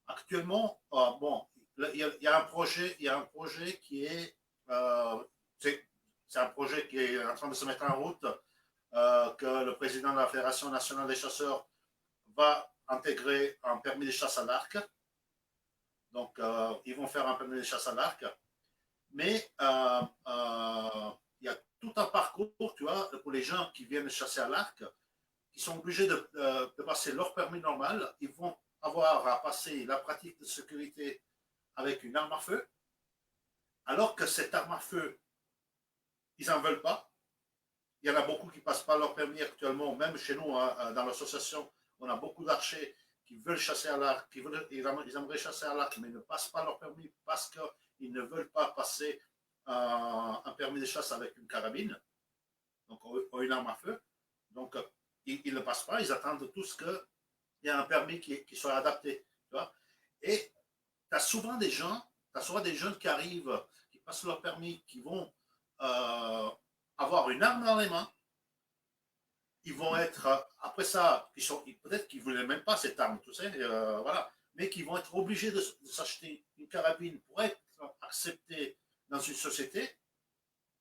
Actuellement, bon, il y a un projet qui est, c'est un projet qui est en train de se mettre en route, que le président de la Fédération nationale des chasseurs va intégrer un permis de chasse à l'arc. Donc, ils vont faire un permis de chasse à l'arc. Mais il y a tout un parcours, tu vois, pour les gens qui viennent chasser à l'arc, qui sont obligés de passer leur permis normal. Ils vont avoir à passer la pratique de sécurité avec une arme à feu, alors que cette arme à feu, ils n'en veulent pas. Il y en a beaucoup qui ne passent pas leur permis actuellement, même chez nous, hein, dans l'association, on a beaucoup d'archers qui veulent chasser à l'arc, ils aimeraient chasser à l'arc, mais ne passent pas leur permis parce qu'ils ne veulent pas passer un permis de chasse avec une carabine, donc une arme à feu. Donc, ils ne passent pas, ils attendent tous qu'il y ait un permis qui soit adapté. Tu vois. Et tu as souvent des jeunes qui arrivent, qui passent leur permis, qui vont avoir une arme dans les mains. Ils vont être, après ça, peut-être qu'ils ne voulaient même pas cette arme, tu sais, voilà, mais qui vont être obligés de s'acheter une carabine pour être acceptés dans une société,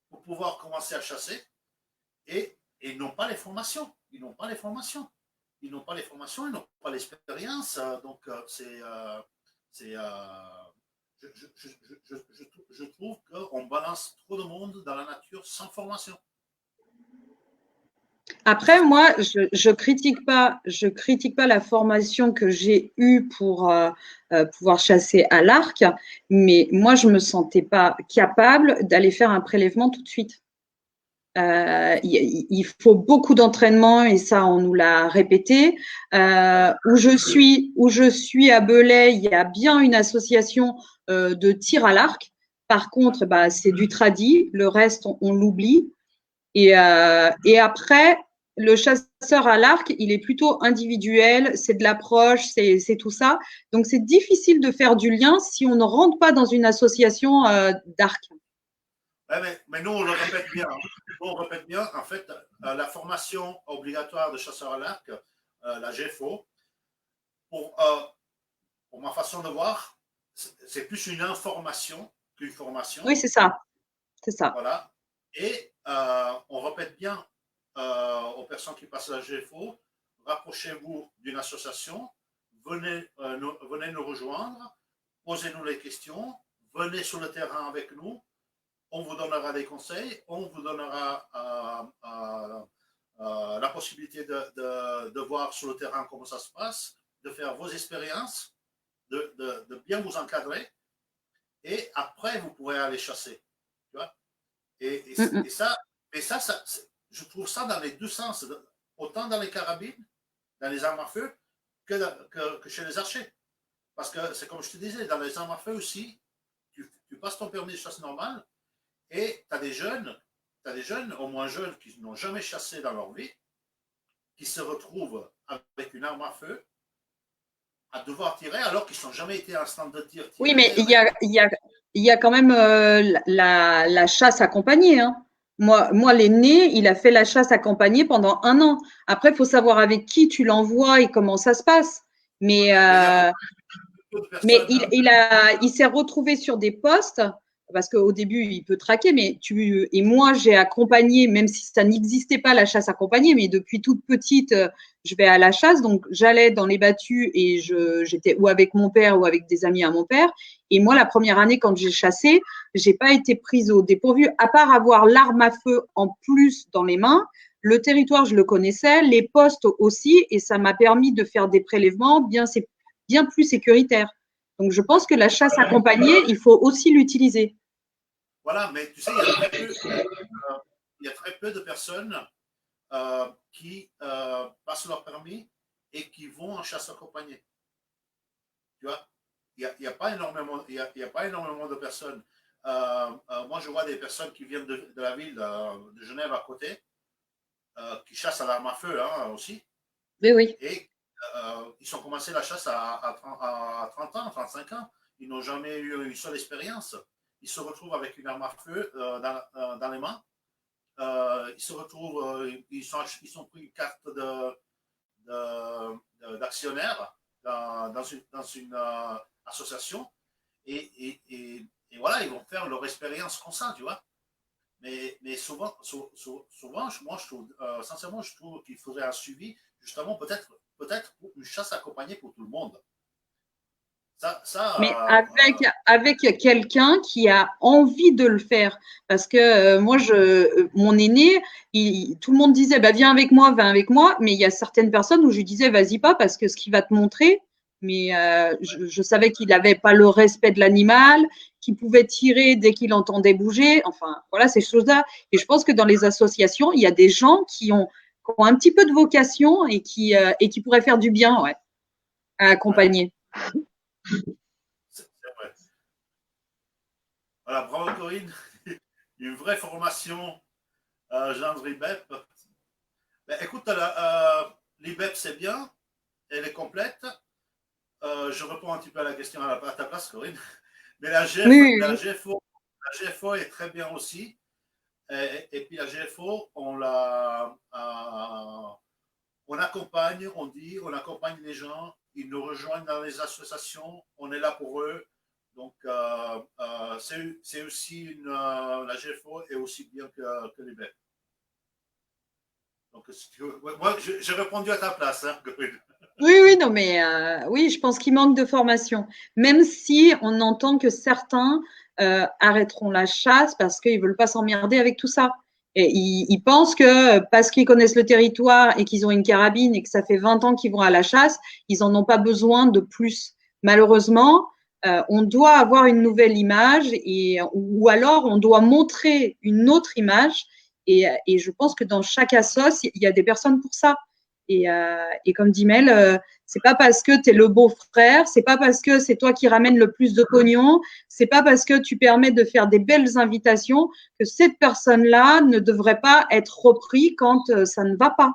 pour pouvoir commencer à chasser, et ils n'ont pas les formations. Ils n'ont pas les formations. Ils n'ont pas les formations, ils n'ont pas l'expérience. Donc, je trouve qu'on balance trop de monde dans la nature sans formation. Après, moi, je critique pas la formation que j'ai eue pour pouvoir chasser à l'arc, mais moi, je me sentais pas capable d'aller faire un prélèvement tout de suite. Il faut beaucoup d'entraînement et ça, on nous l'a répété. Où je suis à Belay, il y a bien une association de tir à l'arc. Par contre, bah, c'est du tradi, le reste, on l'oublie. Et après, le chasseur à l'arc, il est plutôt individuel, c'est de l'approche, c'est tout ça. Donc, c'est difficile de faire du lien si on ne rentre pas dans une association d'arc. Ouais, mais nous, on le répète bien. Hein. Nous, on répète bien. En fait, la formation obligatoire de chasseur à l'arc, la GFO, pour ma façon de voir, c'est plus une information qu'une formation. Oui, c'est ça. C'est ça. Voilà. Et on répète bien aux personnes qui passent la GFO, rapprochez-vous d'une association, venez nous rejoindre, posez-nous les questions, venez sur le terrain avec nous, on vous donnera des conseils, on vous donnera la possibilité de voir sur le terrain comment ça se passe, de faire vos expériences, de bien vous encadrer, et après, vous pourrez aller chasser. Tu vois? Et ça, je trouve ça dans les deux sens, autant dans les carabines, dans les armes à feu, que chez les archers. Parce que c'est comme je te disais, dans les armes à feu aussi, tu passes ton permis de chasse normal et tu as des jeunes, au moins jeunes, qui n'ont jamais chassé dans leur vie, qui se retrouvent avec une arme à feu à devoir tirer alors qu'ils n'ont jamais été à un stand de tir. Oui, mais il y a quand même la chasse accompagnée. Hein. Moi l'aîné, il a fait la chasse accompagnée pendant 1 an. Après, il faut savoir avec qui tu l'envoies et comment ça se passe. Mais il s'est retrouvé sur des postes parce qu'au début, il peut traquer, et moi, j'ai accompagné, même si ça n'existait pas la chasse accompagnée, mais depuis toute petite, je vais à la chasse, donc j'allais dans les battues et j'étais ou avec mon père ou avec des amis à mon père. Et moi, la première année, quand j'ai chassé, j'ai pas été prise au dépourvu, à part avoir l'arme à feu en plus dans les mains. Le territoire, je le connaissais, les postes aussi, et ça m'a permis de faire des prélèvements bien plus sécuritaires. Donc, je pense que la chasse accompagnée, il faut aussi l'utiliser. Voilà, mais tu sais, il y a très peu de personnes qui passent leur permis et qui vont en chasse accompagnée. Tu vois, il n'y a pas énormément de personnes. Moi, je vois des personnes qui viennent de la ville de Genève à côté, qui chassent à l'arme à feu aussi. Oui. Et ils ont commencé la chasse à 30 ans, 35 ans. Ils n'ont jamais eu une seule expérience. Ils se retrouvent avec une arme à feu dans les mains. Ils se retrouvent, ils ont pris une carte d'actionnaire dans une association. Et voilà, ils vont faire leur expérience comme ça, tu vois. Mais souvent, moi, je trouve, sincèrement, je trouve qu'il faudrait un suivi, justement, peut-être une chasse accompagnée pour tout le monde. Mais avec quelqu'un qui a envie de le faire. Parce que moi, mon aîné, tout le monde disait, bah, viens avec moi, mais il y a certaines personnes où je lui disais, vas-y pas, parce que ce qu'il va te montrer, mais je savais qu'il n'avait pas le respect de l'animal, qu'il pouvait tirer dès qu'il entendait bouger, enfin, voilà, ces choses-là. Et je pense que dans les associations, il y a des gens qui ont un petit peu de vocation et qui pourraient faire du bien, ouais, à accompagner. C'est vrai. Voilà, bravo Corinne. Une vraie formation, Jean de l'IBEP. Ben, écoute, l'IBEP c'est bien, elle est complète. Je réponds un petit peu à la question à ta place, Corinne. Mais la GFO est très bien aussi. Et puis la GFO, on accompagne, on accompagne les gens, ils nous rejoignent dans les associations, on est là pour eux. Donc, c'est aussi la GFO est aussi bien que l'IBEP. Donc, moi, j'ai répondu à ta place. Hein. Oui, non, mais oui, je pense qu'il manque de formation. Même si on entend que certains arrêteront la chasse parce qu'ils ne veulent pas s'emmerder avec tout ça. Et ils pensent que parce qu'ils connaissent le territoire et qu'ils ont une carabine et que ça fait 20 ans qu'ils vont à la chasse, ils n'en ont pas besoin de plus. Malheureusement, on doit avoir une nouvelle image ou alors on doit montrer une autre image. Et je pense que dans chaque assoce, il y a des personnes pour ça. Et comme dit Mel, c'est pas parce que tu es le beau-frère, c'est pas parce que c'est toi qui ramènes le plus de pognon, c'est pas parce que tu permets de faire des belles invitations que cette personne-là ne devrait pas être reprise quand ça ne va pas.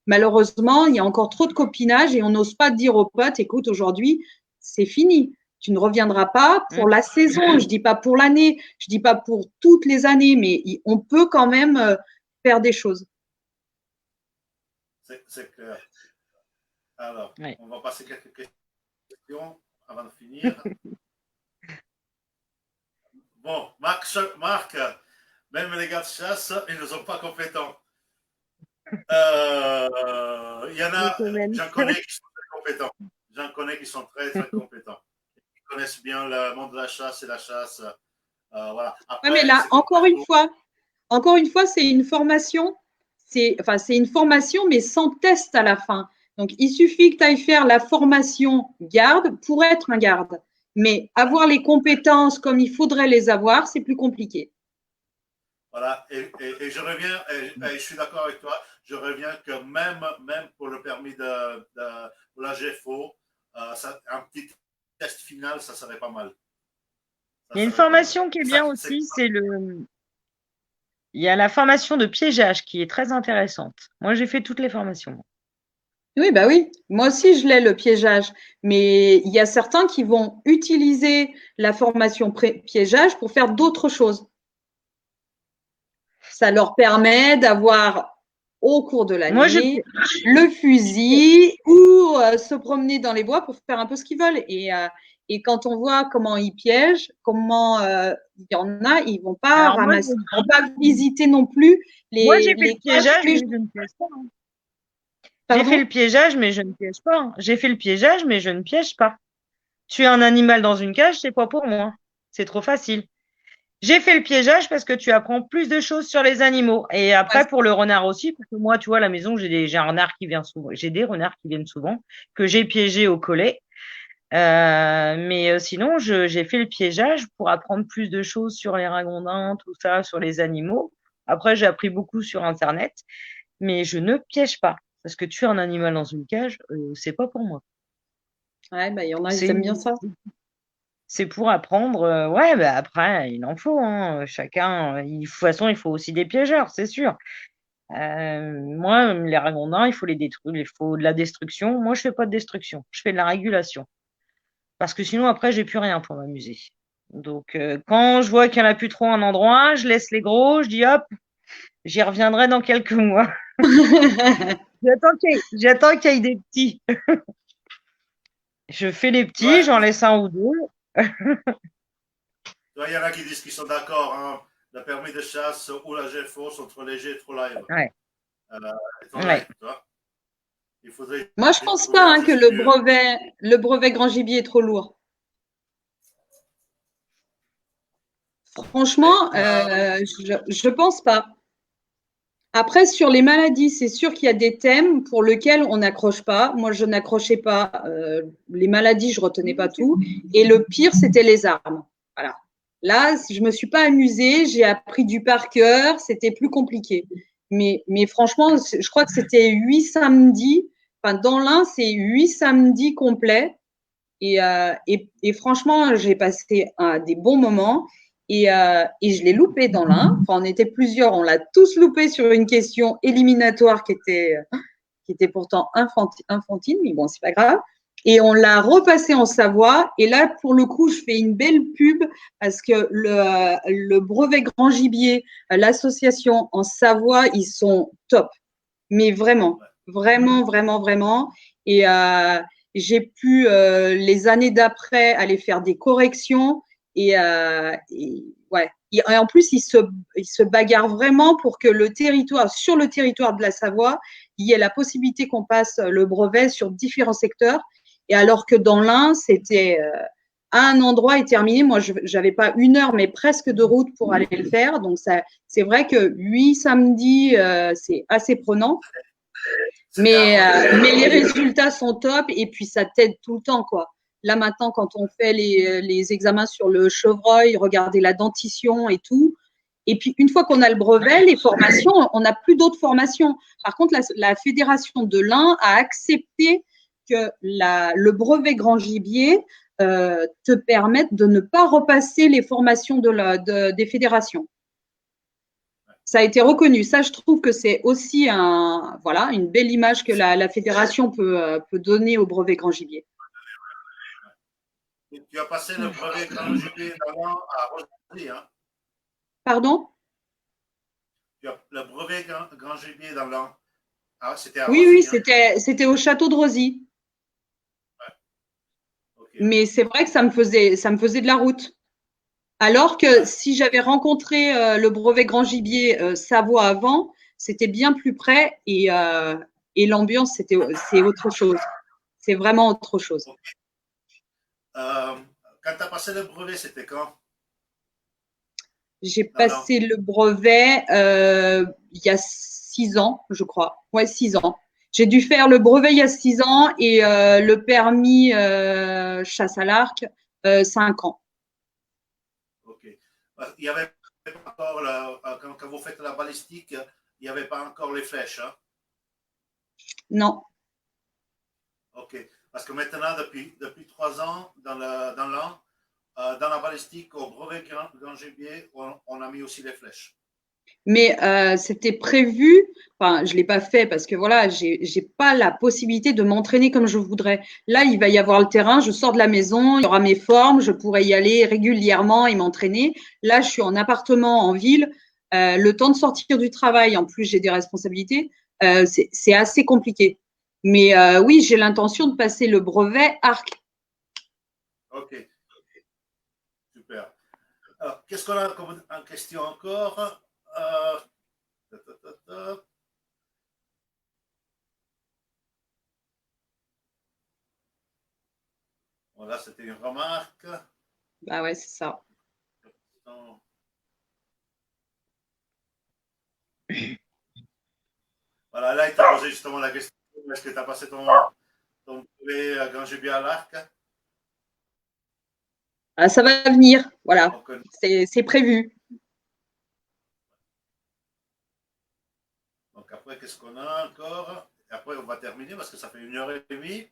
Malheureusement, il y a encore trop de copinage et on n'ose pas dire aux potes, écoute, aujourd'hui, c'est fini. Tu ne reviendras pas pour la saison. Je dis pas pour l'année, je dis pas pour toutes les années, mais on peut quand même faire des choses. C'est clair. Alors, on va passer quelques questions avant de finir. Bon, Marc, même les gars de chasse, ils ne sont pas compétents. Il y en a, j'en connais qui sont très compétents. J'en connais qui sont très, très compétents. Ils connaissent bien le monde de la chasse et la chasse. Voilà. Après, mais là, encore une fois, c'est une formation. c'est une formation, mais sans test à la fin. Donc, il suffit que tu ailles faire la formation garde pour être un garde. Mais avoir les compétences comme il faudrait les avoir, c'est plus compliqué. Voilà, et je reviens, et je suis d'accord avec toi, je reviens que même pour le permis pour la GFO, un petit test final, ça serait pas mal. Il y a une formation qui est bien aussi, il y a la formation de piégeage qui est très intéressante. Moi, j'ai fait toutes les formations. Oui, bah oui. Moi aussi, je l'ai, le piégeage. Mais il y a certains qui vont utiliser la formation piégeage pour faire d'autres choses. Ça leur permet d'avoir au cours de Moi, l'année le fusil ou se promener dans les bois pour faire un peu ce qu'ils veulent. Et quand on voit comment ils piègent, comment il y en a, ils vont pas ramasser, ils vont pas visiter non plus moi, j'ai les fait le piégeage, mais je ne piège pas. J'ai fait le piégeage, mais je ne piège pas. J'ai fait le piégeage, mais je ne piège pas. Tuer un animal dans une cage, c'est pas pour moi. C'est trop facile. J'ai fait le piégeage parce que tu apprends plus de choses sur les animaux. Et après, pour le renard aussi, parce que moi, tu vois, à la maison, j'ai un renard qui vient souvent. J'ai des renards qui viennent souvent, que j'ai piégés au collet. Mais sinon, j'ai fait le piégeage pour apprendre plus de choses sur les ragondins, tout ça, sur les animaux. Après, j'ai appris beaucoup sur Internet, mais je ne piège pas. Parce que tuer un animal dans une cage, c'est pas pour moi. Ouais, bah, il y en a, ils aiment bien ça. C'est pour apprendre. Ouais, bah après, il en faut. Hein. Chacun, de toute façon, il faut aussi des piégeurs, c'est sûr. Moi, les ragondins, il faut les détruire, il faut de la destruction. Moi, je fais pas de destruction, je fais de la régulation. Parce que sinon, après, j'ai plus rien pour m'amuser. Donc, quand je vois qu'il n'y en a plus trop un endroit, je laisse les gros, je dis hop, j'y reviendrai dans quelques mois. J'attends qu'il y ait des petits. Je fais les petits, j'en laisse un ou deux. Il y en a qui disent qu'ils sont d'accord. Hein. Le permis de chasse ou la GFO sont trop légers, trop live. Ouais. Trop light, tu vois. Il faudrait Moi, je pense pas hein, que le brevet grand gibier est trop lourd. Franchement, je pense pas. Après, sur les maladies, c'est sûr qu'il y a des thèmes pour lesquels on n'accroche pas. Moi, je n'accrochais pas les maladies, je retenais pas tout. Et le pire, c'était les armes. Voilà. Là, je me suis pas amusée, j'ai appris du par cœur, c'était plus compliqué. Mais franchement, je crois que c'était 8 samedis. Enfin, dans l'un, c'est 8 samedis complets. Et franchement, j'ai passé des bons moments et je l'ai loupé dans l'un. Enfin, on était plusieurs, on l'a tous loupé sur une question éliminatoire qui était pourtant infantile, mais bon, c'est pas grave. Et on l'a repassé en Savoie. Et là, pour le coup, je fais une belle pub parce que le brevet grand gibier, l'association en Savoie, ils sont top. Mais vraiment, vraiment, vraiment, vraiment. Et j'ai pu, les années d'après, aller faire des corrections. Ouais. Et en plus, ils se bagarrent vraiment pour que sur le territoire de la Savoie, il y ait la possibilité qu'on passe le brevet sur différents secteurs. Et alors que dans l'Ain, c'était à un endroit et terminé. Moi, je n'avais pas 1 heure, mais presque de route pour aller le faire. Donc, c'est vrai que 8 samedis, c'est assez prenant. Mais les résultats sont top et puis ça t'aide tout le temps, quoi. Là, maintenant, quand on fait les examens sur le chevreuil, regarder la dentition et tout. Et puis, une fois qu'on a le brevet, les formations, on n'a plus d'autres formations. Par contre, la Fédération de l'Ain a accepté que le brevet grand gibier te permette de ne pas repasser les formations des fédérations. Ça a été reconnu. Ça, je trouve que c'est aussi une belle image que la fédération peut donner au brevet grand gibier. Tu as passé le brevet grand gibier d'avant à Rosny, hein? Pardon? Le brevet grand gibier dans l'an. Ah, c'était à Oui, Rosny, c'était au château de Rosy. Ouais. Okay. Mais c'est vrai que ça me faisait de la route. Alors que si j'avais rencontré le brevet grand gibier Savoie avant, c'était bien plus près et l'ambiance, c'est autre chose. C'est vraiment autre chose. Okay. Quand tu as passé le brevet, c'était quand? J'ai passé le brevet il y a 6 ans, je crois. Ouais, 6 ans. J'ai dû faire le brevet il y a 6 ans et le permis chasse à l'arc 5 ans. Ok. Il n'y avait pas encore, quand vous faites la balistique, il n'y avait pas encore les flèches. Hein? Non. Ok. Parce que maintenant, depuis 3 ans, dans l'an, dans la balistique, au brevet grand gibier, on a mis aussi les flèches. Mais c'était prévu. Enfin, je l'ai pas fait parce que voilà, j'ai pas la possibilité de m'entraîner comme je voudrais. Là, il va y avoir le terrain. Je sors de la maison, il y aura mes formes, je pourrai y aller régulièrement et m'entraîner. Là, je suis en appartement en ville. Le temps de sortir du travail, en plus, j'ai des responsabilités. C'est assez compliqué. Mais oui, j'ai l'intention de passer le brevet arc. Ok, super. Alors, qu'est-ce qu'on a comme en question encore? Ta, ta, ta, ta. Voilà, c'était une remarque. Bah ouais, c'est ça. Voilà, là, il t'a posé justement la question, est-ce que tu as passé ton brevet grand gibier à l'arc? Ah, ça va venir. Voilà, Donc, c'est prévu. donc après, qu'est-ce qu'on a encore? Et après, on va terminer parce que ça fait 1 heure et demie.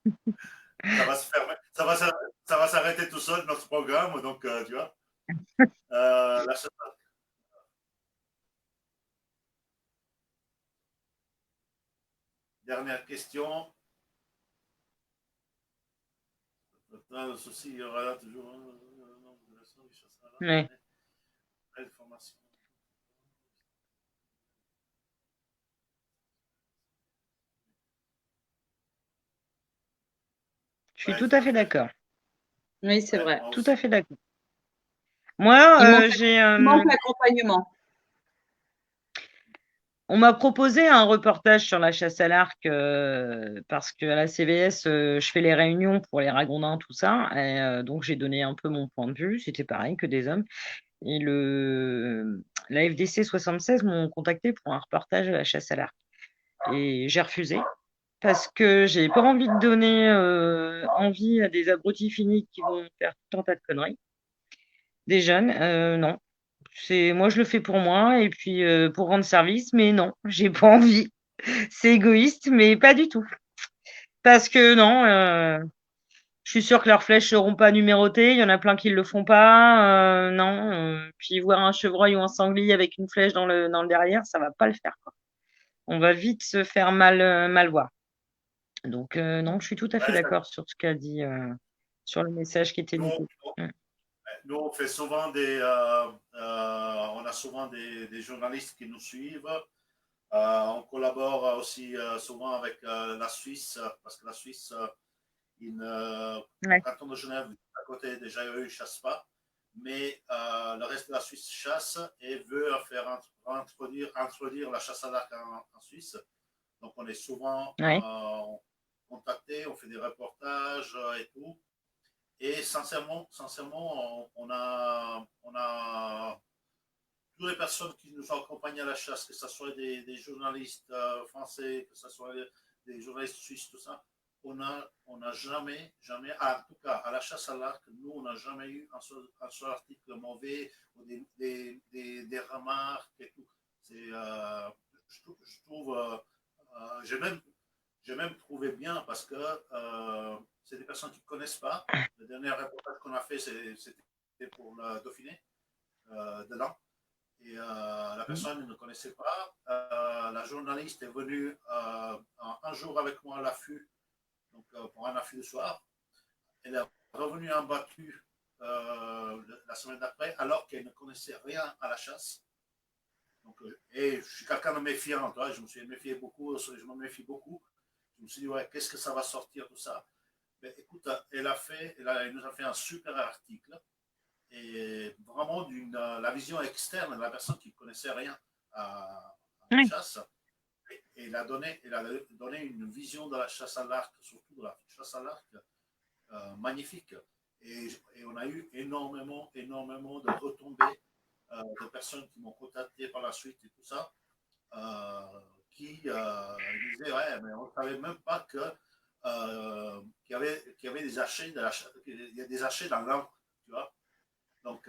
Ça va se fermer. Ça va s'arrêter tout seul, notre programme. Donc, tu vois. La dernière question. Le souci, il y aura là toujours un nombre de leçons du chasseur à Ouais. l'arc, formation. Je suis Ouais, tout tout à à fait fait. d'accord. Oui, c'est Ouais, vrai. moi Tout à aussi. fait d'accord. Moi, Il manque, j'ai il manque l'accompagnement. on m'a proposé un reportage sur la chasse à l'arc parce qu'à la CVS, je fais les réunions pour les ragondins, tout ça. Et, donc, j'ai donné un peu mon point de vue. C'était pareil que des hommes. Et la FDC 76 m'ont contacté pour un reportage à la chasse à l'arc. Et j'ai refusé parce que j'ai pas envie de donner envie à des abrutis finis qui vont faire tout un tas de conneries. Des jeunes, non. Moi, je le fais pour moi et puis pour rendre service, mais non, j'ai pas envie. C'est égoïste, mais pas du tout. Parce que non, je suis sûre que leurs flèches seront pas numérotées. Il y en a plein qui le font pas. Non. Puis voir un chevreuil ou un sanglier avec une flèche dans le derrière, ça va pas le faire, quoi. On va vite se faire mal voir. Donc non, je suis tout à fait Ouais, d'accord sur ce qu'a dit, sur le message qui était nous, dit. Mm. nous, on fait souvent on a souvent des journalistes qui nous suivent. On collabore aussi souvent avec la Suisse, parce que la Suisse, au Ouais. canton de Genève, à côté, déjà, eux, ils ne chassent pas. Mais le reste de la Suisse chasse et veut faire introduire la chasse à l'arc en Suisse. Donc, on est souvent Ouais. contactés, on fait des reportages et tout. Et sincèrement, on a toutes les personnes qui nous ont accompagnés à la chasse, que ce soit des journalistes français, que ce soit des journalistes suisses, tout ça, on a jamais, en tout cas à la chasse à l'arc, nous, on n'a jamais eu un seul article mauvais ou des remarques et tout. Je trouve, j'ai même trouvé bien parce que c'est des personnes qui ne connaissent pas. Le dernier reportage qu'on a fait, c'était pour le Dauphiné de l'an. Et la personne ne connaissait pas. La journaliste est venue un jour avec moi à l'affût, donc pour un affût de soir. Elle est revenue en battu la semaine d'après, alors qu'elle ne connaissait rien à la chasse. Donc, et je suis quelqu'un de méfiant, toi, je me suis méfié beaucoup, je me méfie beaucoup. Je me suis dit, ouais, qu'est-ce que ça va sortir, tout ça. Mais écoute, elle nous a fait un super article et vraiment la vision externe de la personne qui ne connaissait rien à la Ouais. chasse. Et elle a donné une vision de la chasse à l'arc, surtout de la chasse à l'arc, magnifique. Et on a eu énormément de retombées de personnes qui m'ont contacté par la suite et tout ça. qui disaient, ouais, mais on ne savait même pas qu'il y avait des archers, il y a des archers dans l'an, tu vois. Donc,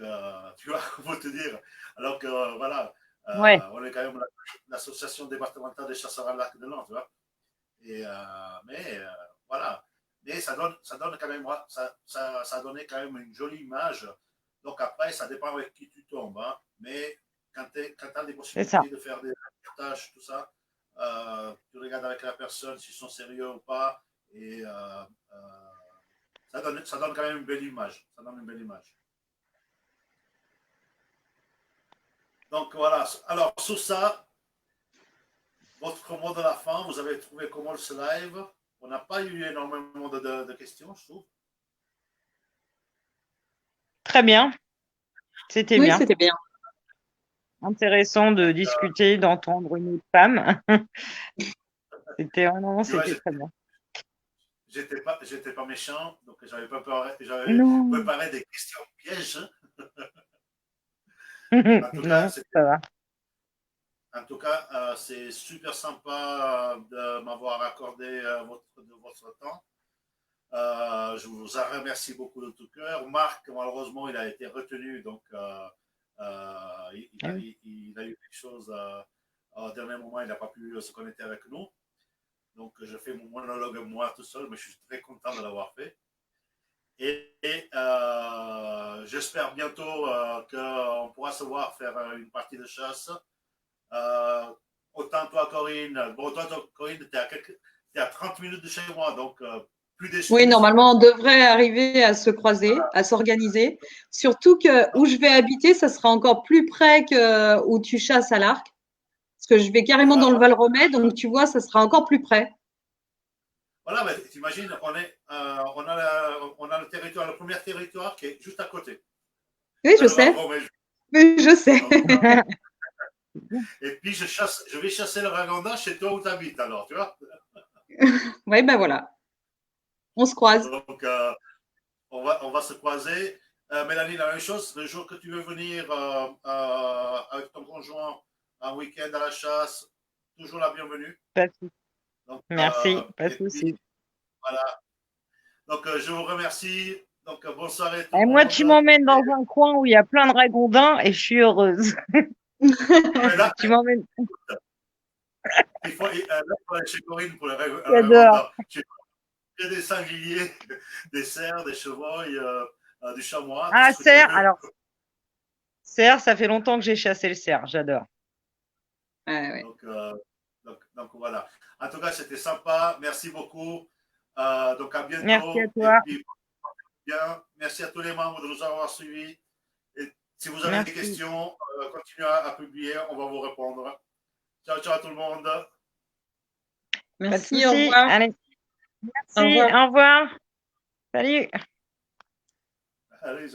tu vois, faut te dire. Alors que, voilà, Ouais, on est quand même l'association départementale des chasseurs à l'arc de l'an, tu vois. Et, mais, voilà. Mais ça donne quand même, ça a donné quand même une jolie image. Donc après, ça dépend avec qui tu tombes. Hein. Mais quand tu as des c'est ça. possibilités de faire des reportages, tout ça, tu regardes avec la personne s'ils sont sérieux ou pas. Et ça donne quand même une belle image. Ça donne une belle image. Donc voilà. Alors sur ça, votre mot de la fin, vous avez trouvé comment ce live? On n'a pas eu énormément de questions, je trouve. Très bien. C'était Oui, bien. c'était bien. Intéressant de Donc, discuter, d'entendre une autre femme. Non, tu vois, c'était très bien. j'étais pas méchant, donc j'avais Non, préparé des questions pièges. En tout cas, non, ça va. c'est super sympa de m'avoir accordé votre temps. Je vous en remercie beaucoup de tout cœur. Marc, malheureusement, il a été retenu, donc Ah oui. il a eu quelque chose. Au dernier moment, il n'a pas pu se connecter avec nous. Donc, je fais mon monologue moi tout seul, mais je suis très content de l'avoir fait. Et j'espère bientôt qu'on pourra se voir faire une partie de chasse. Euh, autant toi, Corinne, bon, toi, Corinne, t'es à 30 minutes de chez moi, donc plus Oui, d'excuses. normalement, on devrait arriver à se croiser, à s'organiser. Surtout que où je vais habiter, ça sera encore plus près que où tu chasses à l'arc. Parce que je vais carrément dans le Voilà, Val-Romais, donc tu vois, ça sera encore plus près. voilà mais t'imagines, on a le territoire, le premier territoire qui est juste à côté. Oui, Dans je le Val sais. Romais. Oui, je sais. Donc, et puis, je vais chasser le ragondin chez toi où tu habites, alors, tu vois. Oui, ben voilà. On se croise. Donc, on va se croiser. Mélanie, la même chose, le jour que tu veux venir avec ton conjoint un week-end à la chasse, toujours la bienvenue. Pas de souci. Donc, Merci, pas de et puis, souci. voilà. Donc, je vous remercie. Donc, bonne soirée tout le Et moi, monde. tu m'emmènes dans un coin où il y a plein de ragondins et je suis heureuse. Mais là, Tu m'emmènes. là, il faut aller chez Corinne pour le J'adore. ragondin. Il y a des sangliers, des cerfs, des chevreuils, du chamois, tout Ah, ce que tu cerf. veux. Alors, cerf, ça fait longtemps que j'ai chassé le cerf. J'adore. Ouais, ouais. Donc, donc, voilà. En tout cas, c'était sympa. Merci beaucoup. Donc à Merci à bientôt. Et toi. puis, bien, merci à tous les membres de nous avoir suivis. Et si vous avez des Merci. questions, continuez à publier. On va vous répondre. Ciao, ciao à tout le monde. Pas de Merci, au souci. revoir. Allez, Au merci. revoir. Au revoir. Salut. Allez,